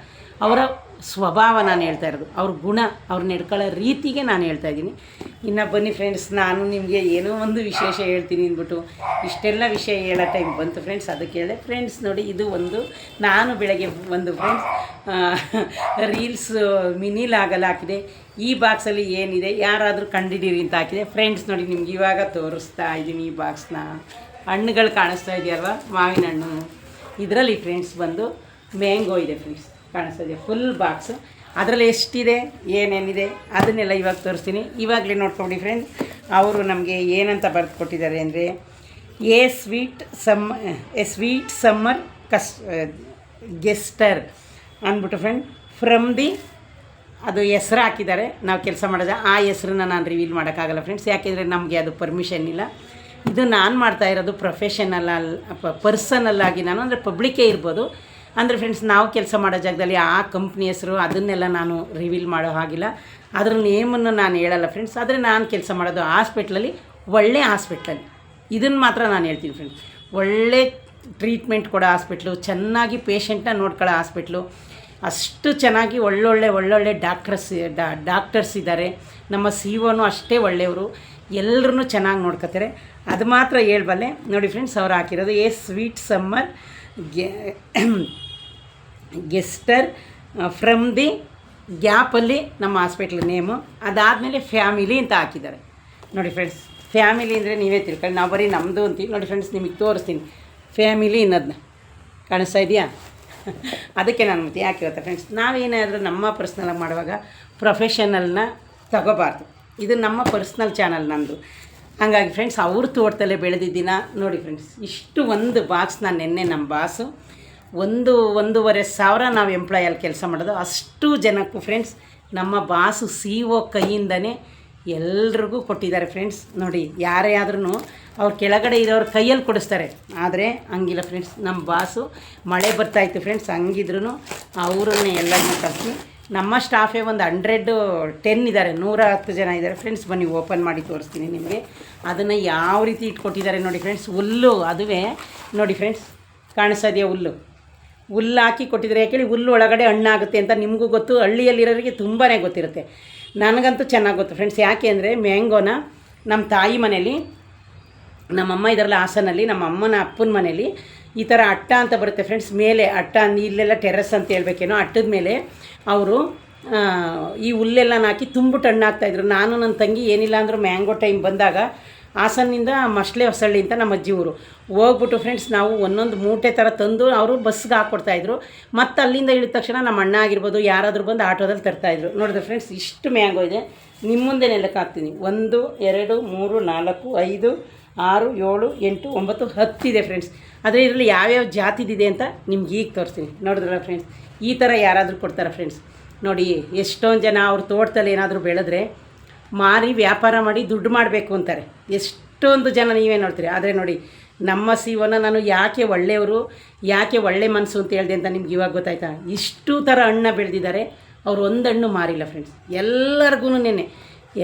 ಅವರ ಸ್ವಭಾವ ನಾನು ಹೇಳ್ತಾ ಇರೋದು, ಅವ್ರ ಗುಣ, ಅವ್ರು ನಡ್ಕೊಳ್ಳೋ ರೀತಿಗೆ ನಾನು ಹೇಳ್ತಾ ಇದ್ದೀನಿ. ಇನ್ನು ಬನ್ನಿ ಫ್ರೆಂಡ್ಸ್, ನಾನು ನಿಮಗೆ ಏನೋ ಒಂದು ವಿಶೇಷ ಹೇಳ್ತೀನಿ ಅಂದ್ಬಿಟ್ಟು ಇಷ್ಟೆಲ್ಲ ವಿಷಯ ಹೇಳೋ ಟೈಮ್ ಬಂತು ಫ್ರೆಂಡ್ಸ್. ಅದಕ್ಕೆ ಹೇಳಿದೆ ಫ್ರೆಂಡ್ಸ್. ನೋಡಿ, ಇದು ಒಂದು ನಾನು ಬೆಳಗ್ಗೆ ಒಂದು ಫ್ರೆಂಡ್ಸ್ ರೀಲ್ಸ್ ಮಿನಿ ಲಾಗಲ್ಲಿ ಹಾಕಿದೆ. ಈ ಬಾಕ್ಸಲ್ಲಿ ಏನಿದೆ ಯಾರಾದರೂ ಕಂಡಿಡೀರಿ ಅಂತ ಹಾಕಿದೆ ಫ್ರೆಂಡ್ಸ್. ನೋಡಿ, ನಿಮ್ಗೆ ಇವಾಗ ತೋರಿಸ್ತಾ ಇದ್ದೀನಿ ಈ ಬಾಕ್ಸ್ನ. ಹಣ್ಣುಗಳು ಕಾಣಿಸ್ತಾ ಇದೆಯಲ್ವ, ಮಾವಿನ ಹಣ್ಣು. ಇದರಲ್ಲಿ ಫ್ರೆಂಡ್ಸ್ ಬಂದು ಮ್ಯಾಂಗೋ ಇದೆ ಫ್ರೆಂಡ್ಸ್, ಕಾಣಿಸ್ತಾ ಇದೆ ಫುಲ್ ಬಾಕ್ಸು. ಅದರಲ್ಲಿ ಎಷ್ಟಿದೆ, ಏನೇನಿದೆ ಅದನ್ನೆಲ್ಲ ಇವಾಗ ತೋರಿಸ್ತೀನಿ. ಇವಾಗಲೇ ನೋಡ್ಕೊಂಡು ಫ್ರೆಂಡ್ಸ್, ಅವರು ನಮಗೆ ಏನಂತ ಬರೆದು ಕೊಟ್ಟಿದ್ದಾರೆ ಅಂದರೆ, ಎ ಸ್ವೀಟ್ ಸಮ್ಮರ್ ಗೆಸ್ಟರ್ ಅಂದ್ಬಿಟ್ಟು ಫ್ರೆಂಡ್, ಫ್ರಮ್ ದಿ ಅದು ಹೆಸ್ರು ಹಾಕಿದ್ದಾರೆ. ನಾವು ಕೆಲಸ ಮಾಡೋದು ಆ ಹೆಸ್ರನ್ನ ನಾನು ರಿವೀಲ್ ಮಾಡೋಕ್ಕಾಗಲ್ಲ ಫ್ರೆಂಡ್ಸ್, ಯಾಕೆಂದರೆ ನಮಗೆ ಅದು ಪರ್ಮಿಷನ್ ಇಲ್ಲ. ಇದು ನಾನು ಮಾಡ್ತಾ ಇರೋದು ಪರ್ಸನಲ್ಲಾಗಿ, ನಾನು ಅಂದರೆ ಪಬ್ಲಿಕ್ಕೇ ಇರ್ಬೋದು. ಅಂದರೆ ಫ್ರೆಂಡ್ಸ್, ನಾವು ಕೆಲಸ ಮಾಡೋ ಜಾಗದಲ್ಲಿ ಆ ಕಂಪ್ನಿ ಹೆಸರು ಅದನ್ನೆಲ್ಲ ನಾನು ರಿವೀಲ್ ಮಾಡೋ ಹಾಗಿಲ್ಲ, ಅದ್ರ ನೇಮನ್ನು ನಾನು ಹೇಳಲ್ಲ ಫ್ರೆಂಡ್ಸ್. ಆದರೆ ನಾನು ಕೆಲಸ ಮಾಡೋದು ಹಾಸ್ಪಿಟ್ಲಲ್ಲಿ, ಒಳ್ಳೆ ಹಾಸ್ಪಿಟ್ಲಲ್ಲಿ, ಇದನ್ನು ಮಾತ್ರ ನಾನು ಹೇಳ್ತೀನಿ ಫ್ರೆಂಡ್ಸ್. ಒಳ್ಳೆ ಟ್ರೀಟ್ಮೆಂಟ್ ಕೊಡೋ ಹಾಸ್ಪಿಟ್ಲು, ಚೆನ್ನಾಗಿ ಪೇಷಂಟ್ನ ನೋಡ್ಕೊಳ್ಳೋ ಹಾಸ್ಪಿಟ್ಲು, ಅಷ್ಟು ಚೆನ್ನಾಗಿ ಒಳ್ಳೊಳ್ಳೆ ಡಾಕ್ಟರ್ಸ್ ಇದ್ದಾರೆ. ನಮ್ಮ COನೂ ಅಷ್ಟೇ ಒಳ್ಳೆಯವರು, ಎಲ್ಲರೂ ಚೆನ್ನಾಗಿ ನೋಡ್ಕೋತಾರೆ. ಅದು ಮಾತ್ರ ಹೇಳ್ಬಲ್ಲೆ. ನೋಡಿ ಫ್ರೆಂಡ್ಸ್, ಅವ್ರು ಹಾಕಿರೋದು a sweet summer gesture from the ಗ್ಯಾಪಲ್ಲಿ ನಮ್ಮ ಹಾಸ್ಪಿಟ್ಲ್ ನೇಮು. ಅದಾದಮೇಲೆ ಫ್ಯಾಮಿಲಿ ಅಂತ ಹಾಕಿದ್ದಾರೆ. ನೋಡಿ ಫ್ರೆಂಡ್ಸ್, ಫ್ಯಾಮಿಲಿ ಅಂದರೆ ನೀವೇ ತಿಳ್ಕೊಳ್ಳಿ, ನಾವು ಬರೀ ನಮ್ಮದು ಅಂತೀವಿ. ನೋಡಿ ಫ್ರೆಂಡ್ಸ್, ನಿಮಗೆ ತೋರಿಸ್ತೀನಿ ಫ್ಯಾಮಿಲಿ ಅನ್ನೋದನ್ನ, ಕಾಣಿಸ್ತಾ ಇದೆಯಾ? ಅದಕ್ಕೆ ನಾನು ಮತ್ತೆ ಯಾಕೆ ಗೊತ್ತಾ ಫ್ರೆಂಡ್ಸ್, ನಾವೇನಾದರೂ ನಮ್ಮ ಪರ್ಸ್ನಲಾಗಿ ಮಾಡುವಾಗ ಪ್ರೊಫೆಷನಲ್ನ ತಗೋಬಾರ್ದು. ಇದು ನಮ್ಮ ಪರ್ಸ್ನಲ್ ಚಾನಲ್ ನಂದು. ಹಾಗಾಗಿ ಫ್ರೆಂಡ್ಸ್, ಅವ್ರ ತೋಟದಲ್ಲೇ ಬೆಳೆದಿದ್ದೀನ. ನೋಡಿ ಫ್ರೆಂಡ್ಸ್, ಇಷ್ಟು ಒಂದು ಬಾಕ್ಸ್ ನಾನು ನೆನ್ನೆ ನಮ್ಮ ಬಾಸು 1,500 ನಾವು ಎಂಪ್ಲಾಯಲ್ಲಿ ಕೆಲಸ ಮಾಡೋದು. ಅಷ್ಟು ಜನಕ್ಕೂ ಫ್ರೆಂಡ್ಸ್ ನಮ್ಮ ಬಾಸು CO ಕೈಯಿಂದನೇ ಎಲ್ರಿಗೂ ಕೊಟ್ಟಿದ್ದಾರೆ ಫ್ರೆಂಡ್ಸ್. ನೋಡಿ, ಯಾರೇ ಆದ್ರೂ ಅವ್ರ ಕೆಳಗಡೆ ಇರೋರು ಕೈಯಲ್ಲಿ ಕೊಡಿಸ್ತಾರೆ, ಆದರೆ ಹಂಗಿಲ್ಲ ಫ್ರೆಂಡ್ಸ್. ನಮ್ಮ ಬಾಸು ಮಳೆ ಬರ್ತಾಯಿತ್ತು ಫ್ರೆಂಡ್ಸ್, ಹಂಗಿದ್ರೂ ಅವರನ್ನೇ ಎಲ್ಲರನ್ನೂ ಕಳಿಸಿ ನಮ್ಮ ಸ್ಟಾಫೇ ಒಂದು 110 ಇದ್ದಾರೆ, 110 ಜನ ಇದ್ದಾರೆ ಫ್ರೆಂಡ್ಸ್. ಬನ್ನಿ ಓಪನ್ ಮಾಡಿ ತೋರಿಸ್ತೀನಿ ನಿಮಗೆ. ಅದನ್ನು ಯಾವ ರೀತಿ ಇಟ್ಕೊಟ್ಟಿದ್ದಾರೆ ನೋಡಿ ಫ್ರೆಂಡ್ಸ್. ಹುಲ್ಲು, ಅದುವೇ ನೋಡಿ ಫ್ರೆಂಡ್ಸ್, ಕಾಣಿಸ್ತಾ ಇದೆಯಾ? ಹುಲ್ಲು ಹಾಕಿ ಕೊಟ್ಟಿದ್ದಾರೆ. ಯಾಕೇಳಿ, ಹುಲ್ಲು ಒಳಗಡೆ ಹಣ್ಣಾಗುತ್ತೆ ಅಂತ ನಿಮಗೂ ಗೊತ್ತು, ಹಳ್ಳಿಯಲ್ಲಿರೋರಿಗೆ ತುಂಬಾ ಗೊತ್ತಿರುತ್ತೆ. ನನಗಂತೂ ಚೆನ್ನಾಗಿ ಗೊತ್ತು ಫ್ರೆಂಡ್ಸ್. ಯಾಕೆ ಅಂದರೆ, ಮ್ಯಾಂಗೋನ ನಮ್ಮ ತಾಯಿ ಮನೇಲಿ, ನಮ್ಮಮ್ಮ ಇದರಲ್ಲಿ ಹಾಸನಲ್ಲಿ, ನಮ್ಮ ಅಮ್ಮನ ಅಪ್ಪನ ಮನೇಲಿ ಈ ಥರ ಅಟ್ಟ ಅಂತ ಬರುತ್ತೆ ಫ್ರೆಂಡ್ಸ್. ಮೇಲೆ ಅಟ್ಟ, ಇಲ್ಲೆಲ್ಲ ಟೆರ್ರಸ್ ಅಂತ ಹೇಳ್ಬೇಕೇನೋ, ಅಟ್ಟದ ಮೇಲೆ ಅವರು ಈ ಹುಲ್ಲೆಲ್ಲ ಹಾಕಿ ತುಂಬಿಟ್ಟು ಹಣ್ಣು ಹಾಕ್ತಾಯಿದ್ರು. ನಾನು ನನ್ನ ತಂಗಿ ಏನಿಲ್ಲ ಅಂದರೂ ಮ್ಯಾಂಗೋ ಟೈಮ್ ಬಂದಾಗ ಹಾಸನಿಂದ ಮಸ್ಲೆ ಹೊಸಳ್ಳಿ ಅಂತ ನಮ್ಮ ಅಜ್ಜಿ ಊರು. ಹೋಗ್ಬಿಟ್ಟು ಫ್ರೆಂಡ್ಸ್ ನಾವು ಒಂದೊಂದು ಮೂಟೆ ಥರ ತಂದು ಅವರು ಬಸ್ಗೆ ಹಾಕ್ಕೊಡ್ತಾಯಿದ್ರು. ಮತ್ತು ಅಲ್ಲಿಂದ ಇಳಿದ ತಕ್ಷಣ ನಮ್ಮ ಅಣ್ಣ ಆಗಿರ್ಬೋದು ಯಾರಾದರೂ ಬಂದು ಆಟೋದಲ್ಲಿ ತರ್ತಾಯಿದ್ರು. ನೋಡಿದ್ರೆ ಫ್ರೆಂಡ್ಸ್ ಇಷ್ಟು ಮ್ಯಾಂಗೋ ಇದೆ, ನಿಮ್ಮ ಮುಂದೆ ಲೆಕ್ಕ ಹಾಕ್ತೀನಿ. 1 2 3 4 5 6 7 8 9 10 ಇದೆ ಫ್ರೆಂಡ್ಸ್. ಆದರೆ ಇದರಲ್ಲಿ ಯಾವ್ಯಾವ ಜಾತಿದಿದೆ ಅಂತ ನಿಮ್ಗೆ ಈಗ ತೋರಿಸ್ತೀನಿ. ನೋಡಿದ್ರಲ್ಲ ಫ್ರೆಂಡ್ಸ್, ಈ ಥರ ಯಾರಾದರೂ ಕೊಡ್ತಾರೆ ಫ್ರೆಂಡ್ಸ್. ನೋಡಿ ಎಷ್ಟೊಂದು ಜನ ಅವ್ರ ತೋಟದಲ್ಲಿ ಏನಾದರೂ ಬೆಳೆದ್ರೆ ಮಾರಿ ವ್ಯಾಪಾರ ಮಾಡಿ ದುಡ್ಡು ಮಾಡಬೇಕು ಅಂತಾರೆ. ಎಷ್ಟೊಂದು ಜನ ನೀವೇ ನೋಡ್ತೀರಿ. ಆದರೆ ನೋಡಿ ನಮ್ಮ ಸಿವನ ನಾನು ಯಾಕೆ ಒಳ್ಳೆಯವರು, ಯಾಕೆ ಒಳ್ಳೆ ಮನಸ್ಸು ಅಂತ ಹೇಳಿದೆ ಅಂತ ನಿಮ್ಗೆ ಇವಾಗ ಗೊತ್ತಾಯ್ತಾ. ಇಷ್ಟು ಥರ ಹಣ್ಣು ಬೆಳೆದಿದ್ದಾರೆ, ಅವ್ರು ಒಂದು ಹಣ್ಣು ಮಾರಿಲ್ಲ ಫ್ರೆಂಡ್ಸ್. ಎಲ್ಲರಿಗೂ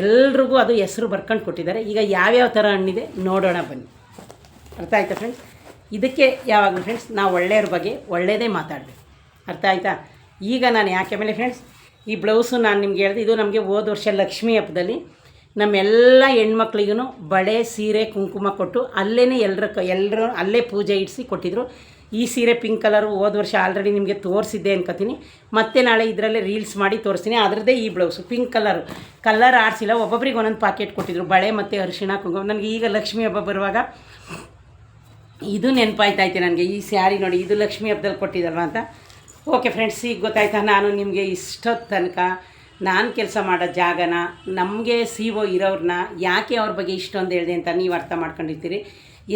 ಎಲ್ರಿಗೂ ಅದು ಹೆಸರು ಬರ್ಕೊಂಡು ಕೊಟ್ಟಿದ್ದಾರೆ. ಈಗ ಯಾವ್ಯಾವ ಥರ ಹಣ್ಣಿದೆ ನೋಡೋಣ ಬನ್ನಿ. ಅರ್ಥ ಆಯ್ತಾ ಫ್ರೆಂಡ್ಸ್? ಇದಕ್ಕೆ ಯಾವಾಗಲೂ ಫ್ರೆಂಡ್ಸ್ ನಾವು ಒಳ್ಳೆಯವ್ರ ಬಗ್ಗೆ ಒಳ್ಳೆಯದೇ ಮಾತಾಡಬೇಕು. ಅರ್ಥ ಆಯಿತಾ? ಈಗ ನಾನು ಯಾಕೆ ಮೇಲೆ ಫ್ರೆಂಡ್ಸ್ ಈ ಬ್ಲೌಸು ನಾನು ನಿಮ್ಗೆ ಹೇಳಿದೆ, ಇದು ನಮಗೆ ಹೋದ ವರ್ಷ ಲಕ್ಷ್ಮೀ ಹಬ್ಬದಲ್ಲಿ ನಮ್ಮೆಲ್ಲ ಹೆಣ್ಮಕ್ಳಿಗೂ ಬಳೆ ಸೀರೆ ಕುಂಕುಮ ಕೊಟ್ಟು ಅಲ್ಲೇ ಎಲ್ಲರೂ ಅಲ್ಲೇ ಪೂಜೆ ಇಡಿಸಿ ಕೊಟ್ಟಿದ್ರು. ಈ ಸೀರೆ ಪಿಂಕ್ ಕಲರು ಹೋದ ವರ್ಷ ಆಲ್ರೆಡಿ ನಿಮಗೆ ತೋರಿಸಿದ್ದೆ ಅನ್ಕೋತೀನಿ. ಮತ್ತೆ ನಾಳೆ ಇದರಲ್ಲೇ ರೀಲ್ಸ್ ಮಾಡಿ ತೋರಿಸ್ತೀನಿ. ಅದರದ್ದೇ ಈ ಬ್ಲೌಸು ಪಿಂಕ್ ಕಲರ್ ಆರಿಸಿಲ್ಲ, ಒಬ್ಬೊಬ್ರಿಗೆ ಒಂದೊಂದು ಪಾಕೆಟ್ ಕೊಟ್ಟಿದ್ರು ಬಳೆ ಮತ್ತು ಅರಿಶಿಣ ಕುಂಕುಮ. ನನಗೆ ಈಗ ಲಕ್ಷ್ಮೀ ಹಬ್ಬ ಬರುವಾಗ ಇದು ನೆನಪಾಯ್ತೈತೆ ನನಗೆ. ಈ ಸ್ಯಾರಿ ನೋಡಿ, ಇದು ಲಕ್ಷ್ಮೀ ಹಬ್ಬದಲ್ಲಿ ಕೊಟ್ಟಿದ್ದಲ್ವ ಅಂತ. ಓಕೆ ಫ್ರೆಂಡ್ಸ್, ಈಗ ಗೊತ್ತಾಯ್ತಾ ನಾನು ನಿಮಗೆ ಇಷ್ಟೊತ್ತು ತನಕ ನಾನು ಕೆಲಸ ಮಾಡೋ ಜಾಗನ, ನಮಗೆ ಸಿ ಒ ಇರೋರನ್ನ ಯಾಕೆ ಅವ್ರ ಬಗ್ಗೆ ಇಷ್ಟೊಂದು ಹೇಳಿದೆ ಅಂತ ನೀವು ಅರ್ಥ ಮಾಡ್ಕೊಂಡಿರ್ತೀರಿ.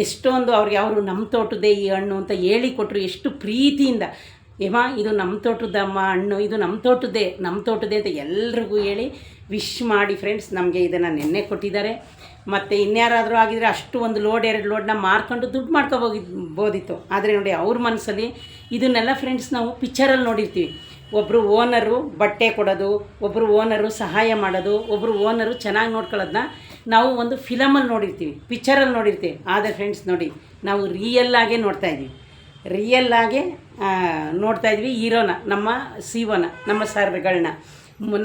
ಎಷ್ಟೊಂದು ಅವರು ನಮ್ಮ ತೋಟದ್ದೇ ಈ ಹಣ್ಣು ಅಂತ ಹೇಳಿ ಕೊಟ್ಟರು, ಎಷ್ಟು ಪ್ರೀತಿಯಿಂದ. ಇದು ನಮ್ಮ ತೋಟದಮ್ಮ ಹಣ್ಣು, ಇದು ನಮ್ಮ ತೋಟದ್ದೇ ಅಂತ ಎಲ್ರಿಗೂ ಹೇಳಿ ವಿಶ್ ಮಾಡಿ ಫ್ರೆಂಡ್ಸ್ ನಮಗೆ ಇದನ್ನು ನೆನ್ನೆ ಕೊಟ್ಟಿದ್ದಾರೆ. ಮತ್ತು ಇನ್ಯಾರಾದರೂ ಆಗಿದರೆ ಅಷ್ಟು ಒಂದು ಲೋಡ್ 2 ಲೋಡನ್ನ ಮಾರ್ಕೊಂಡು ದುಡ್ಡು ಮಾಡ್ಕೊಬೋದಿತ್ತು. ಆದರೆ ನೋಡಿ ಅವ್ರ ಮನಸ್ಸಲ್ಲಿ ಇದನ್ನೆಲ್ಲ ಫ್ರೆಂಡ್ಸ್ ನಾವು ಪಿಕ್ಚರಲ್ಲಿ ನೋಡಿರ್ತೀವಿ. ಒಬ್ಬರು ಓನರು ಬಟ್ಟೆ ಕೊಡೋದು, ಒಬ್ಬರು ಓನರು ಸಹಾಯ ಮಾಡೋದು, ಒಬ್ಬರು ಓನರು ಚೆನ್ನಾಗಿ ನೋಡ್ಕೊಳ್ಳೋದನ್ನ ನಾವು ಒಂದು ಫಿಲಮಲ್ಲಿ ನೋಡಿರ್ತೀವಿ, ಪಿಕ್ಚರಲ್ಲಿ ನೋಡಿರ್ತೀವಿ. ಆದರೆ ಫ್ರೆಂಡ್ಸ್ ನೋಡಿ ನಾವು ರಿಯಲ್ಲಾಗೆ ನೋಡ್ತಾಯಿದ್ವಿ ಹೀರೋನ, ನಮ್ಮ ಸಿಒನ, ನಮ್ಮ ಸರ್ಗಳನ್ನ,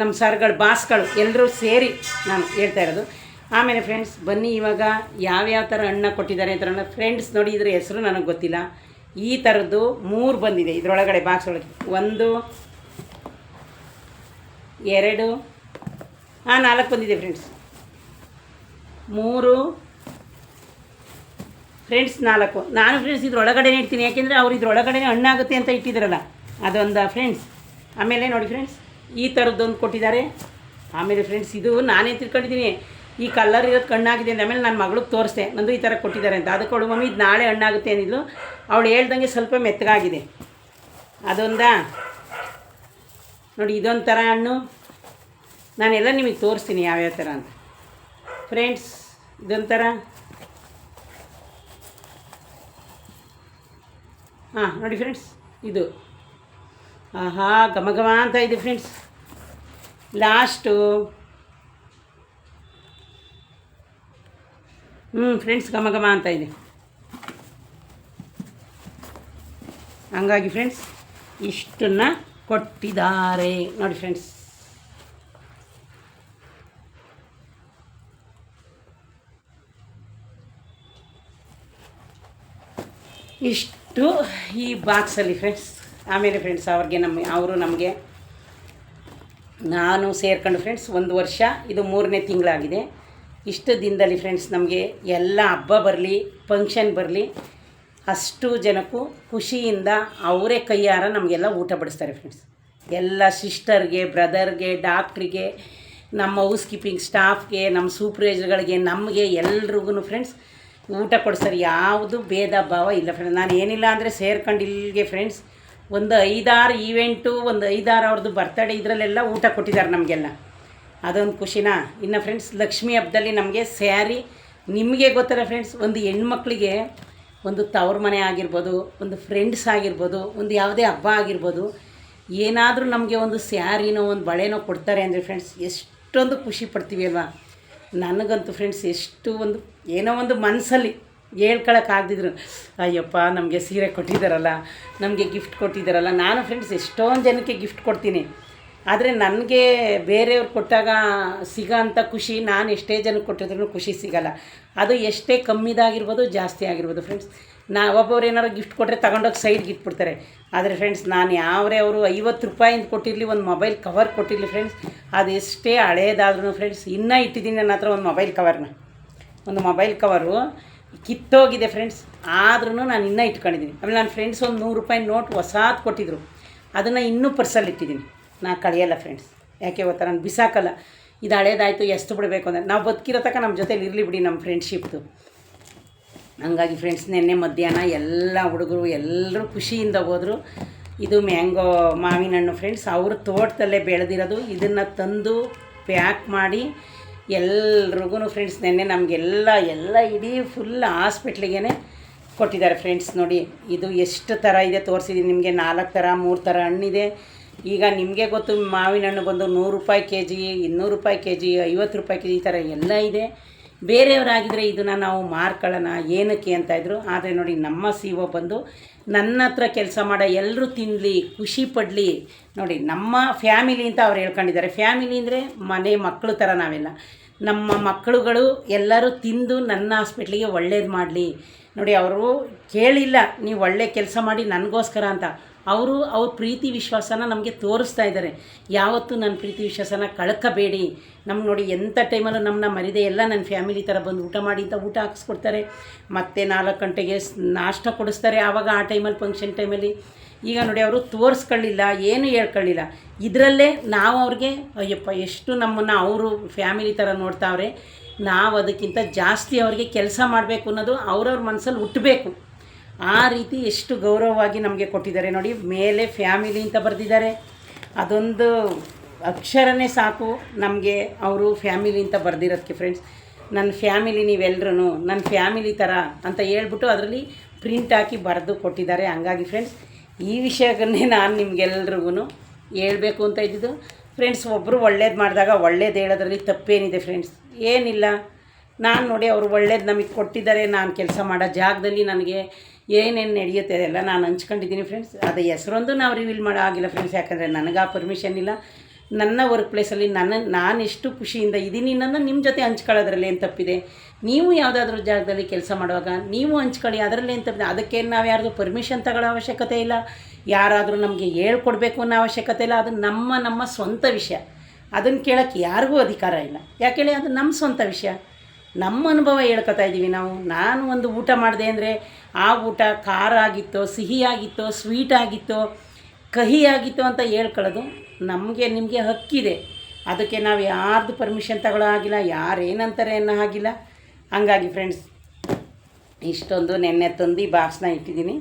ನಮ್ಮ ಸರ್ಗಳ ಬಾಸ್ಗಳು ಎಲ್ಲರೂ ಸೇರಿ ನಾನು ಹೇಳ್ತಾ ಇರೋದು. ಆಮೇಲೆ ಫ್ರೆಂಡ್ಸ್ ಬನ್ನಿ ಇವಾಗ ಯಾವ್ಯಾವ ಥರ ಹಣ್ಣು ಕೊಟ್ಟಿದ್ದಾರೆ ಅಂತ ಫ್ರೆಂಡ್ಸ್ ನೋಡಿ. ಇದ್ರ ಹೆಸರು ನನಗೆ ಗೊತ್ತಿಲ್ಲ. ಈ ಥರದ್ದು 3 ಬಂದಿದೆ ಇದರೊಳಗಡೆ, ಬಾಕ್ಸ್ ಒಳಗೆ 1 2 4 ಬಂದಿದೆ ಫ್ರೆಂಡ್ಸ್. 3 ಫ್ರೆಂಡ್ಸ್ 4 ನಾನು ಫ್ರೆಂಡ್ಸ್ ಇದ್ರೊಳಗಡೆ ಇಡ್ತೀನಿ, ಯಾಕೆಂದರೆ ಅವ್ರು ಇದ್ರೊಳಗಡೆ ಹಣ್ಣಾಗುತ್ತೆ ಅಂತ ಇಟ್ಟಿದ್ದಾರಲ್ಲ ಅದೊಂದು ಫ್ರೆಂಡ್ಸ್. ಆಮೇಲೆ ನೋಡಿ ಫ್ರೆಂಡ್ಸ್ ಈ ಥರದ್ದೊಂದು ಕೊಟ್ಟಿದ್ದಾರೆ. ಆಮೇಲೆ ಫ್ರೆಂಡ್ಸ್ ಇದು ನಾನೇ ತಿಳ್ಕೊಂಡಿದ್ದೀನಿ ಈ ಕಲರ್ ಇರೋದು ಕಣ್ಣಾಗಿದೆ ಅಂತ. ಆಮೇಲೆ ನನ್ನ ಮಗಳಿಗೆ ತೋರಿಸ್ದೆ, ನಂದು ಈ ಥರ ಕೊಟ್ಟಿದ್ದಾರೆ ಅಂತ. ಅದಕ್ಕೆ ಅವಳು ಮಮ್ಮಿ ಇದು ನಾಳೆ ಹಣ್ಣಾಗುತ್ತೆ ಅಂದಿದ್ಲು. ಅವಳು ಹೇಳ್ದಂಗೆ ಸ್ವಲ್ಪ ಮೆತ್ತಗಾಗಿದೆ. ಅದೊಂದಾ ನೋಡಿ, ಇದೊಂದು ಥರ ಹಣ್ಣು. ನಾನೆಲ್ಲ ನಿಮಗೆ ತೋರಿಸ್ತೀನಿ ಯಾವ್ಯಾವ ಥರ ಅಂತ ಫ್ರೆಂಡ್ಸ್. ಇದೊಂಥರ ನೋಡಿ ಫ್ರೆಂಡ್ಸ್, ಇದು ಆಹಾ ಘಮ ಅಂತ ಇದೆ ಫ್ರೆಂಡ್ಸ್. ಲಾಸ್ಟು ಫ್ರೆಂಡ್ಸ್ ಘಮ ಅಂತ ಇದೆ. ಹಂಗಾಗಿ ಫ್ರೆಂಡ್ಸ್ ಇಷ್ಟನ್ನು ಕೊಟ್ಟಿದ್ದಾರೆ ನೋಡಿ ಫ್ರೆಂಡ್ಸ್. ಇಷ್ಟು ಈ ಬಾಕ್ಸಲ್ಲಿ ಫ್ರೆಂಡ್ಸ್. ಆಮೇಲೆ ಫ್ರೆಂಡ್ಸ್ ಅವರು ನಮಗೆ ನಾನು ಸೇರ್ಕೊಂಡು ಫ್ರೆಂಡ್ಸ್ 1 ವರ್ಷ, ಇದು 3ನೇ ತಿಂಗಳಾಗಿದೆ. ಇಷ್ಟು ದಿನದಲ್ಲಿ ಫ್ರೆಂಡ್ಸ್ ನಮಗೆ ಎಲ್ಲ ಹಬ್ಬ ಬರಲಿ, ಫಂಕ್ಷನ್ ಬರಲಿ, ಅಷ್ಟು ಜನಕ್ಕೂ ಖುಷಿಯಿಂದ ಅವರೇ ಕೈಯಾರ ನಮಗೆಲ್ಲ ಊಟ ಬಡಿಸ್ತಾರೆ ಫ್ರೆಂಡ್ಸ್. ಎಲ್ಲ ಸಿಸ್ಟರ್ಗೆ, ಬ್ರದರ್ಗೆ, ಡಾಕ್ಟ್ರಿಗೆ, ನಮ್ಮ ಹೌಸ್ ಕೀಪಿಂಗ್ ಸ್ಟಾಫ್ಗೆ, ನಮ್ಮ ಸೂಪರ್ವೈಸರ್ಗಳಿಗೆ, ನಮಗೆ ಎಲ್ರಿಗೂ ಫ್ರೆಂಡ್ಸ್ ಊಟ ಕೊಡಿಸ್ತಾರೆ. ಯಾವುದು ಭೇದ ಭಾವ ಇಲ್ಲ ಫ್ರೆಂಡ್ಸ್. ನಾನು ಏನಿಲ್ಲ ಅಂದರೆ ಸೇರ್ಕೊಂಡು ಇಲ್ಲಿಗೆ ಫ್ರೆಂಡ್ಸ್ ಒಂದು 5-6 ಈವೆಂಟು, ಒಂದು 5-6 ಅವ್ರದ್ದು ಬರ್ತಡೇ, ಇದರಲ್ಲೆಲ್ಲ ಊಟ ಕೊಟ್ಟಿದ್ದಾರೆ ನಮಗೆಲ್ಲ. ಅದೊಂದು ಖುಷಿನಾ. ಇನ್ನು ಫ್ರೆಂಡ್ಸ್ ಲಕ್ಷ್ಮೀ ಹಬ್ಬದಲ್ಲಿ ನಮಗೆ ಸ್ಯಾರಿ, ನಿಮಗೆ ಗೊತ್ತಲ್ಲ ಫ್ರೆಂಡ್ಸ್, ಒಂದು ಹೆಣ್ಮಕ್ಳಿಗೆ ಒಂದು ತವ್ರ ಮನೆ ಆಗಿರ್ಬೋದು, ಒಂದು ಫ್ರೆಂಡ್ಸ್ ಆಗಿರ್ಬೋದು, ಒಂದು ಯಾವುದೇ ಹಬ್ಬ ಆಗಿರ್ಬೋದು, ಏನಾದರೂ ನಮಗೆ ಒಂದು ಸ್ಯಾರಿನೋ ಒಂದು ಬಳೆನೋ ಕೊಡ್ತಾರೆ ಅಂದರೆ ಫ್ರೆಂಡ್ಸ್ ಎಷ್ಟೊಂದು ಖುಷಿ ಪಡ್ತೀವಿ ಅಲ್ವಾ. ನನಗಂತೂ ಫ್ರೆಂಡ್ಸ್ ಎಷ್ಟು ಒಂದು ಏನೋ ಒಂದು ಮನಸ್ಸಲ್ಲಿ ಹೇಳ್ಕೊಳಕ್ಕಾಗ್ದಿದ್ರು, ಅಯ್ಯಪ್ಪ ನಮಗೆ ಸೀರೆ ಕೊಟ್ಟಿದ್ದಾರಲ್ಲ, ನಮಗೆ ಗಿಫ್ಟ್ ಕೊಟ್ಟಿದ್ದಾರಲ್ಲ. ನಾನು ಫ್ರೆಂಡ್ಸ್ ಎಷ್ಟೊಂದು ಜನಕ್ಕೆ ಗಿಫ್ಟ್ ಕೊಡ್ತೀನಿ. ಆದರೆ ನನಗೆ ಬೇರೆಯವ್ರು ಕೊಟ್ಟಾಗ ಸಿಗೋ ಅಂಥ ಖುಷಿ ನಾನು ಎಷ್ಟೇ ಜನಕ್ಕೆ ಕೊಟ್ಟಿದ್ರೂ ಖುಷಿ ಸಿಗೋಲ್ಲ. ಅದು ಎಷ್ಟೇ ಕಮ್ಮಿದಾಗಿರ್ಬೋದು ಜಾಸ್ತಿ ಆಗಿರ್ಬೋದು ಫ್ರೆಂಡ್ಸ್. ಒಬ್ಬೊಬ್ರು ಏನಾರು ಗಿಫ್ಟ್ ಕೊಟ್ಟರೆ ತಗೊಂಡೋಗಿ ಸೈಡ್ಗೆ ಇಟ್ಬಿಡ್ತಾರೆ. ಆದರೆ ಫ್ರೆಂಡ್ಸ್ ನಾನು ಯಾವ್ರೆ ಅವರು 50 ರೂಪಾಯಿಂದ ಕೊಟ್ಟಿರಲಿ, ಒಂದು ಮೊಬೈಲ್ ಕವರ್ ಕೊಟ್ಟಿರಲಿ ಫ್ರೆಂಡ್ಸ್, ಅದೆಷ್ಟೇ ಹಳೇದಾದ್ರೂ ಫ್ರೆಂಡ್ಸ್ ಇನ್ನೂ ಇಟ್ಟಿದ್ದೀನಿ ನನ್ನ ಹತ್ರ ಒಂದು ಮೊಬೈಲ್ ಕವರ್ನ. ಒಂದು ಮೊಬೈಲ್ ಕವರು ಕಿತ್ತೋಗಿದೆ ಫ್ರೆಂಡ್ಸ್. ಆದ್ರೂ ನಾನು ಇನ್ನೂ ಇಟ್ಕೊಂಡಿದ್ದೀನಿ. ಆಮೇಲೆ ನನ್ನ ಫ್ರೆಂಡ್ಸ್ ಒಂದು 100 ರೂಪಾಯಿ ನೋಟ್ ಹೊಸಾದು ಕೊಟ್ಟಿದ್ರು, ಅದನ್ನು ಇನ್ನೂ ಪರ್ಸಲ್ಲಿ ಇಟ್ಟಿದ್ದೀನಿ. ನಾನು ಕಳೆಯಲ್ಲ ಫ್ರೆಂಡ್ಸ್, ಯಾಕೆ ಗೊತ್ತಾ, ನಾನು ಬಿಸಾಕಲ್ಲ. ಇದು ಹಳೇದಾಯಿತು ಎಷ್ಟು ಬಿಡಬೇಕು ಅಂದರೆ ನಾವು ಬದುಕಿರೋ ತನಕ ನಮ್ಮ ಜೊತೆಲಿ ಇರಲಿ ಬಿಡಿ ನಮ್ಮ ಫ್ರೆಂಡ್ಶಿಪ್ದು. ಹಂಗಾಗಿ ಫ್ರೆಂಡ್ಸ್ ನಿನ್ನೆ ಮಧ್ಯಾಹ್ನ ಎಲ್ಲ ಹುಡುಗರು ಎಲ್ಲರೂ ಖುಷಿಯಿಂದ ಹೋದರು. ಇದು ಮ್ಯಾಂಗೋ ಮಾವಿನ ಹಣ್ಣು ಫ್ರೆಂಡ್ಸ್, ಅವರು ತೋಟದಲ್ಲೇ ಬೆಳೆದಿರೋದು. ಇದನ್ನು ತಂದು ಪ್ಯಾಕ್ ಮಾಡಿ ಎಲ್ರಿಗೂ ಫ್ರೆಂಡ್ಸ್ ನೆನ್ನೆ ನಮಗೆಲ್ಲ ಇಡೀ ಫುಲ್ ಹಾಸ್ಪಿಟ್ಲಿಗೆ ಕೊಟ್ಟಿದ್ದಾರೆ ಫ್ರೆಂಡ್ಸ್. ನೋಡಿ ಇದು ಎಷ್ಟು ಥರ ಇದೆ ತೋರಿಸಿದ್ದೀನಿ ನಿಮಗೆ. 4 ಥರ 3 ಥರ ಹಣ್ಣಿದೆ. ಈಗ ನಿಮಗೆ ಗೊತ್ತು, ಮಾವಿನ ಹಣ್ಣು ಬಂದು 100 ರೂಪಾಯಿ kg, 200 ರೂಪಾಯಿ kg, 50 ರೂಪಾಯಿ kg, ಈ ಥರ ಎಲ್ಲ ಇದೆ. ಬೇರೆಯವರಾಗಿದ್ದರೆ ಇದನ್ನು ನಾವು ಮಾರ್ಕೊಳ್ಳೋಣ ಏನಕ್ಕೆ ಅಂತ ಇದ್ರು. ಆದರೆ ನೋಡಿ ನಮ್ಮ CEO ಬಂದು ನನ್ನ ಹತ್ರ ಕೆಲಸ ಮಾಡೋ ಎಲ್ಲರೂ ತಿನ್ನಲಿ, ಖುಷಿ ಪಡಲಿ. ನೋಡಿ ನಮ್ಮ ಫ್ಯಾಮಿಲಿ ಅಂತ ಅವ್ರು ಹೇಳ್ಕೊಂಡಿದ್ದಾರೆ. ಫ್ಯಾಮಿಲಿ ಅಂದರೆ ಮನೆ ಮಕ್ಕಳು ಥರ ನಾವೆಲ್ಲ. ನಮ್ಮ ಮಕ್ಕಳುಗಳು ಎಲ್ಲರೂ ತಿಂದು ನನ್ನ ಹಾಸ್ಪಿಟ್ಲಿಗೆ ಒಳ್ಳೇದು ಮಾಡಲಿ. ನೋಡಿ ಅವರು ಕೇಳಿಲ್ಲ ನೀವು ಒಳ್ಳೆ ಕೆಲಸ ಮಾಡಿ ನನಗೋಸ್ಕರ ಅಂತ. ಅವ್ರ ಪ್ರೀತಿ ವಿಶ್ವಾಸನ ನಮಗೆ ತೋರಿಸ್ತಾ ಇದ್ದಾರೆ. ಯಾವತ್ತೂ ನನ್ನ ಪ್ರೀತಿ ವಿಶ್ವಾಸನ ಕಳ್ಕೋಬೇಡಿ. ನಮ್ಗೆ ನೋಡಿ ಎಂಥ ಟೈಮಲ್ಲೂ ನಮ್ಮನ್ನ ಮರಿದೆ ಎಲ್ಲ ನನ್ನ ಫ್ಯಾಮಿಲಿ ಥರ ಬಂದು ಊಟ ಮಾಡಿ ಅಂತ ಊಟ ಹಾಕಿಸ್ಕೊಡ್ತಾರೆ. ಮತ್ತು 4 ಗಂಟೆಗೆ ನಾಷ್ಟ ಕೊಡಿಸ್ತಾರೆ. ಆವಾಗ ಆ ಟೈಮಲ್ಲಿ ಫಂಕ್ಷನ್ ಟೈಮಲ್ಲಿ. ಈಗ ನೋಡಿ ಅವರು ತೋರಿಸ್ಕೊಳ್ಳಿಲ್ಲ, ಏನು ಹೇಳ್ಕೊಳ್ಳಿಲ್ಲ. ಇದರಲ್ಲೇ ನಾವು ಅವ್ರಿಗೆ ಅಯ್ಯಪ್ಪ ಎಷ್ಟು ನಮ್ಮನ್ನು ಅವರು ಫ್ಯಾಮಿಲಿ ಥರ ನೋಡ್ತಾವ್ರೆ. ನಾವು ಅದಕ್ಕಿಂತ ಜಾಸ್ತಿ ಅವ್ರಿಗೆ ಕೆಲಸ ಮಾಡಬೇಕು ಅನ್ನೋದು ಅವ್ರವ್ರ ಮನಸ್ಸಲ್ಲಿ ಹುಟ್ಟಬೇಕು. ಆ ರೀತಿ ಎಷ್ಟು ಗೌರವವಾಗಿ ನಮಗೆ ಕೊಟ್ಟಿದ್ದಾರೆ ನೋಡಿ. ಮೇಲೆ ಫ್ಯಾಮಿಲಿ ಅಂತ ಬರೆದಿದ್ದಾರೆ. ಅದೊಂದು ಅಕ್ಷರನೇ ಸಾಕು ನಮಗೆ ಅವರು ಫ್ಯಾಮಿಲಿ ಅಂತ ಬರೆದಿರೋದಕ್ಕೆ ಫ್ರೆಂಡ್ಸ್. ನನ್ನ ಫ್ಯಾಮಿಲಿ ನೀವೆಲ್ಲರೂ ನನ್ನ ಫ್ಯಾಮಿಲಿ ಥರ ಅಂತ ಹೇಳ್ಬಿಟ್ಟು ಅದರಲ್ಲಿ ಪ್ರಿಂಟ್ ಹಾಕಿ ಬರೆದು ಕೊಟ್ಟಿದ್ದಾರೆ. ಹಂಗಾಗಿ ಫ್ರೆಂಡ್ಸ್ ಈ ವಿಷಯಗಳನ್ನೇ ನಾನು ನಿಮಗೆಲ್ರಿಗೂ ಹೇಳ್ಬೇಕು ಅಂತ ಇದ್ದಿದ್ದು ಫ್ರೆಂಡ್ಸ್. ಒಬ್ಬರು ಒಳ್ಳೇದು ಮಾಡಿದಾಗ ಒಳ್ಳೇದು ಹೇಳೋದ್ರಲ್ಲಿ ತಪ್ಪೇನಿದೆ ಫ್ರೆಂಡ್ಸ್, ಏನಿಲ್ಲ. ನಾನು ನೋಡಿ ಅವರು ಒಳ್ಳೇದು ನಮಗೆ ಕೊಟ್ಟಿದ್ದಾರೆ. ನಾನು ಕೆಲಸ ಮಾಡೋ ಜಾಗದಲ್ಲಿ ನನಗೆ ಏನೇನು ನಡೆಯುತ್ತೆ ಅದೆಲ್ಲ ನಾನು ಹಂಚ್ಕೊಂಡಿದ್ದೀನಿ ಫ್ರೆಂಡ್ಸ್. ಅದು ಹೆಸರೊಂದು ನಾವು ರಿವೀಲ್ ಮಾಡೋ ಆಗಿಲ್ಲ ಫ್ರೆಂಡ್ಸ್, ಯಾಕಂದರೆ ನನಗೆ ಆ ಪರ್ಮಿಷನ್ ಇಲ್ಲ. ನನ್ನ ವರ್ಕ್ ಪ್ಲೇಸಲ್ಲಿ ನಾನು ಎಷ್ಟು ಖುಷಿಯಿಂದ ಇದ್ದೀನಿ ಅನ್ನೋದನ್ನ ನಿಮ್ಮ ಜೊತೆ ಹಂಚ್ಕೊಳ್ಳೋದ್ರಲ್ಲಿ ಏನು ತಪ್ಪಿದೆ. ನೀವು ಯಾವುದಾದ್ರೂ ಜಾಗದಲ್ಲಿ ಕೆಲಸ ಮಾಡುವಾಗ ನೀವು ಹಂಚ್ಕೊಳ್ಳಿ, ಅದರಲ್ಲಿ ಏನು ತಪ್ಪಿದೆ. ಅದಕ್ಕೆ ನಾವು ಯಾರ್ದು ಪರ್ಮಿಷನ್ ತಗೊಳ್ಳೋ ಅವಶ್ಯಕತೆ ಇಲ್ಲ, ಯಾರಾದರೂ ನಮಗೆ ಹೇಳ್ಕೊಡ್ಬೇಕು ಅನ್ನೋ ಅವಶ್ಯಕತೆ ಇಲ್ಲ. ಅದು ನಮ್ಮ ಸ್ವಂತ ವಿಷಯ. ಅದನ್ನು ಕೇಳೋಕ್ಕೆ ಯಾರಿಗೂ ಅಧಿಕಾರ ಇಲ್ಲ. ಯಾಕೇಳಿ ಅದು ನಮ್ಮ ಸ್ವಂತ ವಿಷಯ, ನಮ್ಮ ಅನುಭವ ಹೇಳ್ಕೊತಾ ಇದ್ದೀವಿ ನಾವು. ನಾನು ಒಂದು ಊಟ ಮಾಡಿದೆ ಅಂದರೆ ಆ ಊಟ ಖಾರ ಆಗಿತ್ತೋ, ಸಿಹಿ ಆಗಿತ್ತೋ, ಸ್ವೀಟ್ ಆಗಿತ್ತೋ, ಕಹಿ ಆಗಿತ್ತೋ ಅಂತ ಹೇಳ್ಕೊಳ್ಳೋದು ನಮಗೆ ನಿಮಗೆ ಹಕ್ಕಿದೆ. ಅದಕ್ಕೆ ನಾವು ಯಾರ್ದು ಪರ್ಮಿಷನ್ ತಗೊಳ್ಳೋ ಆಗಿಲ್ಲ, ಯಾರೇನಂತಾರೆ ಅನ್ನೋ ಆಗಿಲ್ಲ. ಹಂಗಾಗಿ ಫ್ರೆಂಡ್ಸ್ ಇಷ್ಟೊಂದು ನೆನ್ನೆ ತಂದು ಬಾಕ್ಸ್ನ ಇಟ್ಟಿದ್ದೀನಿ.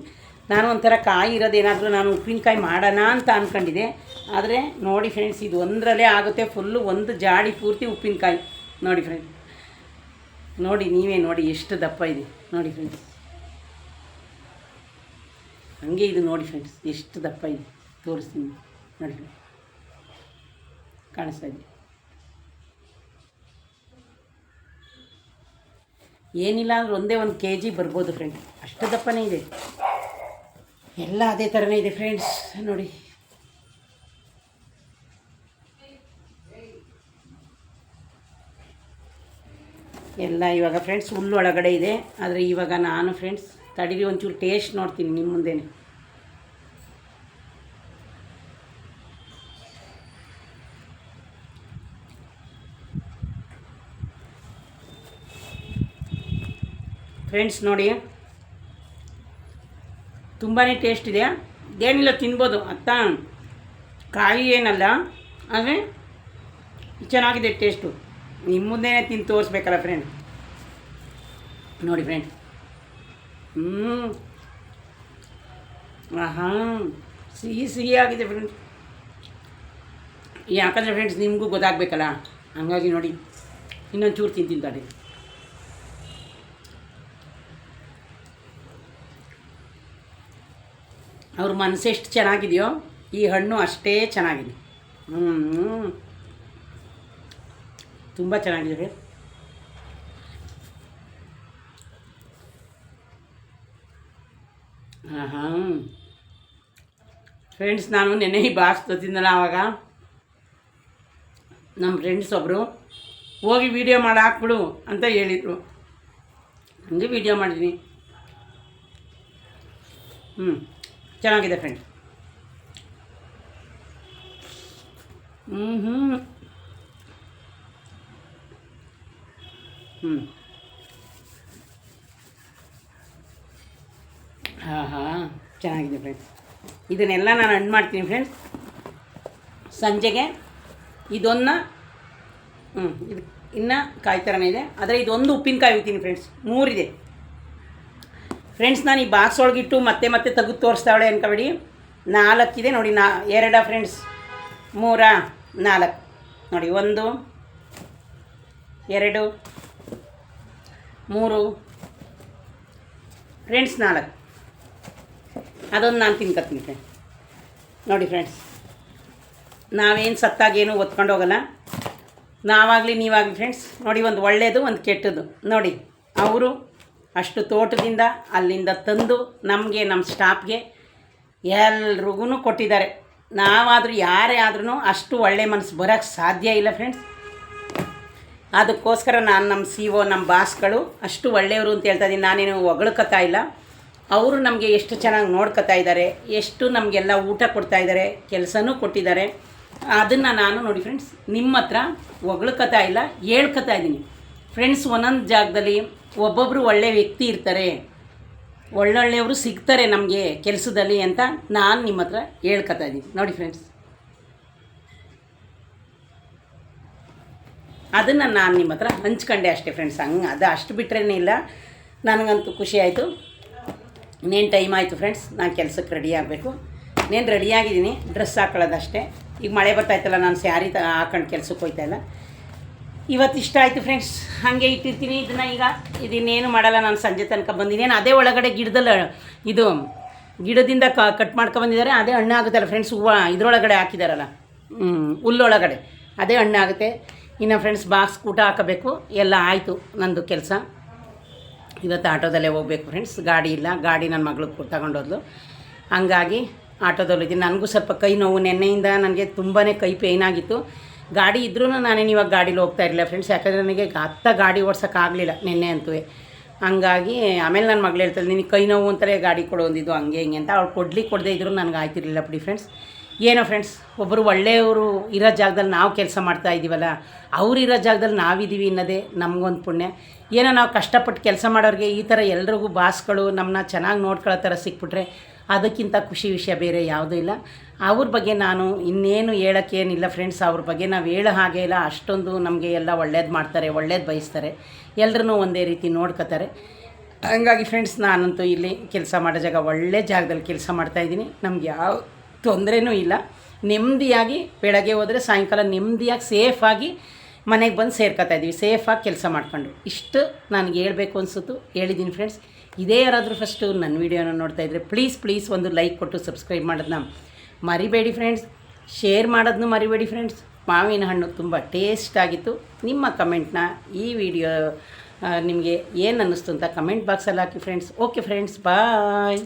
ನಾನು ಒಂಥರ ಕಾಯಿ ಇರೋದೇನಾದರೂ ನಾನು ಉಪ್ಪಿನಕಾಯಿ ಮಾಡೋಣ ಅಂತ ಅಂದ್ಕೊಂಡಿದ್ದೆ. ಆದರೆ ನೋಡಿ ಫ್ರೆಂಡ್ಸ್ ಇದು ಒಂದರಲ್ಲೇ ಆಗುತ್ತೆ. ಫುಲ್ಲು ಒಂದು ಜಾಡಿ ಪೂರ್ತಿ ಉಪ್ಪಿನಕಾಯಿ. ನೋಡಿ ಫ್ರೆಂಡ್ಸ್, ನೋಡಿ ನೀವೇ ನೋಡಿ ಎಷ್ಟು ದಪ್ಪ ಇದೆ ನೋಡಿ ಫ್ರೆಂಡ್ಸ್. ಹಾಗೆ ಇದು ನೋಡಿ ಫ್ರೆಂಡ್ಸ್ ಎಷ್ಟು ದಪ್ಪ ಇದೆ, ತೋರಿಸ್ತೀನಿ ನೋಡಿ ಫ್ರೆಂಡ್ಸ್, ಕಾಣಿಸ್ತಾ ಇದೆ. ಏನಿಲ್ಲ ಅಂದ್ರೆ ಒಂದೇ 1 kg ಬರ್ಬೋದು ಫ್ರೆಂಡ್, ಅಷ್ಟು ದಪ್ಪನೇ ಇದೆ. ಎಲ್ಲ ಅದೇ ಥರನೇ ಇದೆ ಫ್ರೆಂಡ್ಸ್ ನೋಡಿ. ಎಲ್ಲ ಇವಾಗ ಫ್ರೆಂಡ್ಸ್ ಹುಲ್ಲು ಒಳಗಡೆ ಇದೆ. ಆದರೆ ಇವಾಗ ನಾನು ಫ್ರೆಂಡ್ಸ್ ತಡೀರಿ ಒಂಚೂರು ಟೇಸ್ಟ್ ನೋಡ್ತೀನಿ ನಿಮ್ಮ ಮುಂದೆನೇ. ಫ್ರೆಂಡ್ಸ್ ನೋಡಿ ತುಂಬಾ ಟೇಸ್ಟ್ ಇದೆ. ಏನಿಲ್ಲ ತಿನ್ಬೋದು, ಅತ್ತ ಕಾಯಿ ಏನಲ್ಲ, ಆದರೆ ಚೆನ್ನಾಗಿದೆ ಟೇಸ್ಟು. ನಿಮ್ಮ ಮುಂದೆನೇ ತಿಂದು ತೋರಿಸ್ಬೇಕಲ್ಲ ಫ್ರೆಂಡ್. ನೋಡಿ ಫ್ರೆಂಡ್, ಸಿಹಿ ಆಗಿದೆ ಫ್ರೆಂಡ್. ಯಾಕಂದರೆ ಫ್ರೆಂಡ್ಸ್ ನಿಮಗೂ ಗೊತ್ತಾಗಬೇಕಲ್ಲ, ಹಂಗಾಗಿ ನೋಡಿ ಇನ್ನೊಂದು ಚೂರು ತಿಂತಾರೆ. ಅವ್ರ ಮನಸ್ಸು ಎಷ್ಟು ಚೆನ್ನಾಗಿದೆಯೋ ಈ ಹಣ್ಣು ಅಷ್ಟೇ ಚೆನ್ನಾಗಿದೆ. ತುಂಬ ಚೆನ್ನಾಗಿದೆ. ಫ್ರೆಂಡ್ಸ್ ನಾನು ನೆನ್ನೆ ಈ ಬಾಕ್ಸ್ ತಂದಿದ್ದಲ್ಲ, ಆವಾಗ ನಮ್ಮ ಫ್ರೆಂಡ್ಸ್ ಒಬ್ಬರು ಹೋಗಿ ವೀಡಿಯೋ ಮಾಡಿ ಹಾಕ್ಬಿಡು ಅಂತ ಹೇಳಿದರು. ಹಂಗೆ ವೀಡಿಯೋ ಮಾಡಿದ್ದೀನಿ. ಚೆನ್ನಾಗಿದೆ ಫ್ರೆಂಡ್. ಚೆನ್ನಾಗಿದೆ ಫ್ರೆಂಡ್ಸ್. ಇದನ್ನೆಲ್ಲ ನಾನು ಹಣ್ಣು ಮಾಡ್ತೀನಿ ಫ್ರೆಂಡ್ಸ್. ಸಂಜೆಗೆ ಇದೊಂದು ಇದು ಇನ್ನೂ ಕಾಯಿ ಥರನೇ ಇದೆ, ಆದರೆ ಇದೊಂದು ಉಪ್ಪಿನಕಾಯಿ ಹುಯ್ತೀನಿ ಫ್ರೆಂಡ್ಸ್. 3 ಇದೆ ಫ್ರೆಂಡ್ಸ್. ನಾನು ಈ ಬಾಕ್ಸ್ ಒಳಗಿಟ್ಟು ಮತ್ತೆ ಮತ್ತೆ ತೆಗೆದು ತೋರಿಸ್ತಾವಳೆ ಅನ್ಕೊಬೇಡಿ. 4 ಇದೆ ನೋಡಿ. 2 ಫ್ರೆಂಡ್ಸ್, 3 4 ನೋಡಿ. 1 2 3 ಫ್ರೆಂಡ್ಸ್ 4. ಅದೊಂದು ನಾನು ತಿನ್ಕೊತೀನಿ ಫ್ರೆಂಡ್ಸ್. ನೋಡಿ ಫ್ರೆಂಡ್ಸ್, ನಾವೇನು ಸತ್ತಾಗೇನು ಒತ್ಕೊಂಡು ಹೋಗಲ್ಲ, ನಾವಾಗಲಿ ನೀವಾಗಲಿ ಫ್ರೆಂಡ್ಸ್. ನೋಡಿ, ಒಂದು ಒಳ್ಳೆಯದು ಒಂದು ಕೆಟ್ಟದ್ದು. ನೋಡಿ, ಅವರು ಅಷ್ಟು ತೋಟದಿಂದ ಅಲ್ಲಿಂದ ತಂದು ನಮಗೆ, ನಮ್ಮ ಸ್ಟಾಫ್ಗೆ ಎಲ್ರಿಗೂ ಕೊಟ್ಟಿದ್ದಾರೆ. ನಾವಾದರೂ ಯಾರೇ ಆದ್ರೂ ಅಷ್ಟು ಒಳ್ಳೆ ಮನಸ್ಸು ಬರೋಕ್ಕೆ ಸಾಧ್ಯ ಇಲ್ಲ ಫ್ರೆಂಡ್ಸ್. ಅದಕ್ಕೋಸ್ಕರ ನಾನು ನಮ್ಮ CEO, ನಮ್ಮ ಬಾಸ್ಗಳು ಅಷ್ಟು ಒಳ್ಳೆಯವರು ಅಂತ ಹೇಳ್ತಾ ಇದ್ದೀನಿ. ನಾನೇನು ಹೊಗಳ್ಕೊತಾ ಇಲ್ಲ. ಅವರು ನಮಗೆ ಎಷ್ಟು ಚೆನ್ನಾಗಿ ನೋಡ್ಕೊತಾ ಇದ್ದಾರೆ, ಎಷ್ಟು ನಮಗೆಲ್ಲ ಊಟ ಕೊಡ್ತಾಯಿದ್ದಾರೆ, ಕೆಲಸನೂ ಕೊಟ್ಟಿದ್ದಾರೆ. ಅದನ್ನು ನಾನು ನೋಡಿ ಫ್ರೆಂಡ್ಸ್ ನಿಮ್ಮ ಹತ್ರ ಹೊಗಳ್ಕೊತಾ ಇಲ್ಲ, ಹೇಳ್ಕೊತಾ ಇದ್ದೀನಿ ಫ್ರೆಂಡ್ಸ್. ಒಂದೊಂದು ಜಾಗದಲ್ಲಿ ಒಬ್ಬೊಬ್ಬರು ಒಳ್ಳೆಯ ವ್ಯಕ್ತಿ ಇರ್ತಾರೆ, ಒಳ್ಳೊಳ್ಳೆಯವರು ಸಿಗ್ತಾರೆ ನಮಗೆ ಕೆಲಸದಲ್ಲಿ ಅಂತ ನಾನು ನಿಮ್ಮ ಹತ್ರ ಹೇಳ್ಕೊತಾ ಇದ್ದೀನಿ. ನೋಡಿ ಫ್ರೆಂಡ್ಸ್, ಅದನ್ನು ನಾನು ನಿಮ್ಮ ಹತ್ರ ಹಂಚ್ಕೊಂಡೆ ಅಷ್ಟೇ ಫ್ರೆಂಡ್ಸ್. ಅದು ಅಷ್ಟು ಬಿಟ್ಟರೇನೇ ಇಲ್ಲ. ನನಗಂತೂ ಖುಷಿ ಆಯಿತು. ಇನ್ನೇನು ಟೈಮ್ ಆಯಿತು ಫ್ರೆಂಡ್ಸ್, ನಾನು ಕೆಲಸಕ್ಕೆ ರೆಡಿ ಆಗಬೇಕು. నేను ರೆಡಿಯಾಗಿದ್ದೀನಿ, ಡ್ರೆಸ್ ಹಾಕೊಳ್ಳೋದಷ್ಟೇ. ಈಗ ಮಳೆ ಬರ್ತಾಯಿತ್ತಲ್ಲ, ನಾನು ಸ್ಯಾರಿ ಹಾಕೊಂಡು ಕೆಲಸಕ್ಕೆ ಹೋಗ್ತಾಯಿಲ್ಲ. ಇವತ್ತು ಇಷ್ಟ ಆಯಿತು ಫ್ರೆಂಡ್ಸ್, ಹಾಗೆ ಇಟ್ಟಿರ್ತೀನಿ ಇದನ್ನು. ಈಗ ಇದನ್ನೇನು ಮಾಡಲ್ಲ, ನಾನು ಸಂಜೆ ತನಕ ಬಂದಿದ್ದೀನಿ. ಅದೇ ಒಳಗಡೆ ಇದು ಗಿಡದಿಂದ ಕಟ್ ಮಾಡ್ಕೊಬಂದಿದ್ದಾರೆ. ಅದೇ ಹಣ್ಣು ಆಗುತ್ತಲ್ಲ ಫ್ರೆಂಡ್ಸ್, ಹೂವು ಇದರೊಳಗಡೆ ಹಾಕಿದಾರಲ್ಲ, ಹುಲ್ಲೊಳಗಡೆ, ಅದೇ ಹಣ್ಣು ಆಗುತ್ತೆ. ಇನ್ನು ಫ್ರೆಂಡ್ಸ್ ಬಾಕ್ಸ್ ಊಟ ಹಾಕಬೇಕು. ಎಲ್ಲ ಆಯಿತು ನಂದು ಕೆಲಸ. ಇವತ್ತು ಆಟೋದಲ್ಲೇ ಹೋಗ್ಬೇಕು ಫ್ರೆಂಡ್ಸ್, ಗಾಡಿ ಇಲ್ಲ. ಗಾಡಿ ನನ್ನ ಮಗಳು ತಗೊಂಡೋದ್ಲು, ಹಂಗಾಗಿ ಆಟೋದಲ್ಲಿದ್ದೀನಿ. ನನಗೂ ಸ್ವಲ್ಪ ಕೈ ನೋವು, ನೆನ್ನೆಯಿಂದ ನನಗೆ ತುಂಬಾ ಕೈ ಪೇಯ್ನ್ ಆಗಿತ್ತು. ಗಾಡಿ ಇದ್ರೂ ನಾನೇನು ಇವಾಗ ಗಾಡೀಲಿ ಹೋಗ್ತಾ ಇರಲಿಲ್ಲ ಫ್ರೆಂಡ್ಸ್, ಯಾಕಂದರೆ ನನಗೆ ಗಾಡಿ ಓಡ್ಸೋಕ್ಕಾಗಲಿಲ್ಲ ನೆನ್ನೆ ಅಂತೂ. ಹಂಗಾಗಿ ಆಮೇಲೆ ನನ್ನ ಮಗಳು ಹೇಳ್ತಾಳೆ, ನಿನಗೆ ಕೈ ನೋವು ಅಂತಲೇ ಗಾಡಿ ಕೊಡು ಅಂದಿದ್ದು, ಹಂಗೆ ಹಿಂಗೆ ಅಂತ. ಅವ್ಳು ಕೊಡದೇ ಇದ್ದರೂ ನನಗೆ ಆಯ್ತಿರಲಿಲ್ಲ ಬಿಡಿ ಫ್ರೆಂಡ್ಸ್. ಏನೋ ಫ್ರೆಂಡ್ಸ್, ಒಬ್ಬರು ಒಳ್ಳೆಯವರು ಇರೋ ಜಾಗದಲ್ಲಿ ನಾವು ಕೆಲಸ ಮಾಡ್ತಾ ಇದ್ದೀವಲ್ಲ, ಅವ್ರು ಇರೋ ಜಾಗದಲ್ಲಿ ನಾವಿದ್ದೀವಿ ಅನ್ನೋದೇ ನಮಗೊಂದು ಪುಣ್ಯ. ಏನೋ ನಾವು ಕಷ್ಟಪಟ್ಟು ಕೆಲಸ ಮಾಡೋರಿಗೆ ಈ ಥರ ಎಲ್ರಿಗೂ ಬಾಸ್ಗಳು ನಮ್ಮನ್ನ ಚೆನ್ನಾಗಿ ನೋಡ್ಕೊಳ್ಳೋ ಥರ ಸಿಕ್ಬಿಟ್ರೆ ಅದಕ್ಕಿಂತ ಖುಷಿ ವಿಷಯ ಬೇರೆ ಯಾವುದೂ ಇಲ್ಲ. ಅವ್ರ ಬಗ್ಗೆ ನಾನು ಇನ್ನೇನು ಹೇಳೋಕ್ಕೇನಿಲ್ಲ ಫ್ರೆಂಡ್ಸ್. ಅವ್ರ ಬಗ್ಗೆ ನಾವು ಹೇಳೋ ಹಾಗೆ ಇಲ್ಲ. ಅಷ್ಟೊಂದು ನಮಗೆ ಎಲ್ಲ ಒಳ್ಳೇದು ಮಾಡ್ತಾರೆ, ಒಳ್ಳೇದು ಬಯಸ್ತಾರೆ, ಎಲ್ಲರೂ ಒಂದೇ ರೀತಿ ನೋಡ್ಕೋತಾರೆ. ಹಂಗಾಗಿ ಫ್ರೆಂಡ್ಸ್, ನಾನಂತೂ ಇಲ್ಲಿ ಕೆಲಸ ಮಾಡೋ ಜಾಗ ಒಳ್ಳೆ ಜಾಗದಲ್ಲಿ ಕೆಲಸ ಮಾಡ್ತಾಯಿದ್ದೀನಿ. ನಮ್ಗೆ ಯಾವ ತೊಂದರೆನೂ ಇಲ್ಲ. ನೆಮ್ಮದಿಯಾಗಿ ಬೆಳಗ್ಗೆ ಹೋದರೆ ಸಾಯಂಕಾಲ ನೆಮ್ಮದಿಯಾಗಿ ಸೇಫಾಗಿ ಮನೆಗೆ ಬಂದು ಸೇರ್ಕೊತಾ ಇದ್ದೀವಿ, ಸೇಫಾಗಿ ಕೆಲಸ ಮಾಡ್ಕೊಂಡು. ಇಷ್ಟು ನನಗೆ ಹೇಳಬೇಕು ಅನಿಸುತ್ತು, ಹೇಳಿದ್ದೀನಿ ಫ್ರೆಂಡ್ಸ್. ಇದೇ ಯಾರಾದರೂ ಫಸ್ಟು ನನ್ನ ವೀಡಿಯೋನ ನೋಡ್ತಾಯಿದ್ರೆ ಪ್ಲೀಸ್ ಒಂದು ಲೈಕ್ ಕೊಟ್ಟು ಸಬ್ಸ್ಕ್ರೈಬ್ ಮಾಡೋದನ್ನ ಮರಿಬೇಡಿ ಫ್ರೆಂಡ್ಸ್. ಶೇರ್ ಮಾಡೋದನ್ನು ಮರಿಬೇಡಿ ಫ್ರೆಂಡ್ಸ್. ಮಾವಿನ ಹಣ್ಣು ತುಂಬ ಟೇಸ್ಟ್ ಆಗಿತ್ತು. ನಿಮ್ಮ ಕಮೆಂಟ್ನ ಈ ವಿಡಿಯೋ ನಿಮಗೆ ಏನು ಅನ್ನಿಸ್ತು ಅಂತ ಕಮೆಂಟ್ ಬಾಕ್ಸಲ್ಲಿ ಹಾಕಿ ಫ್ರೆಂಡ್ಸ್. ಓಕೆ ಫ್ರೆಂಡ್ಸ್, ಬಾಯ್.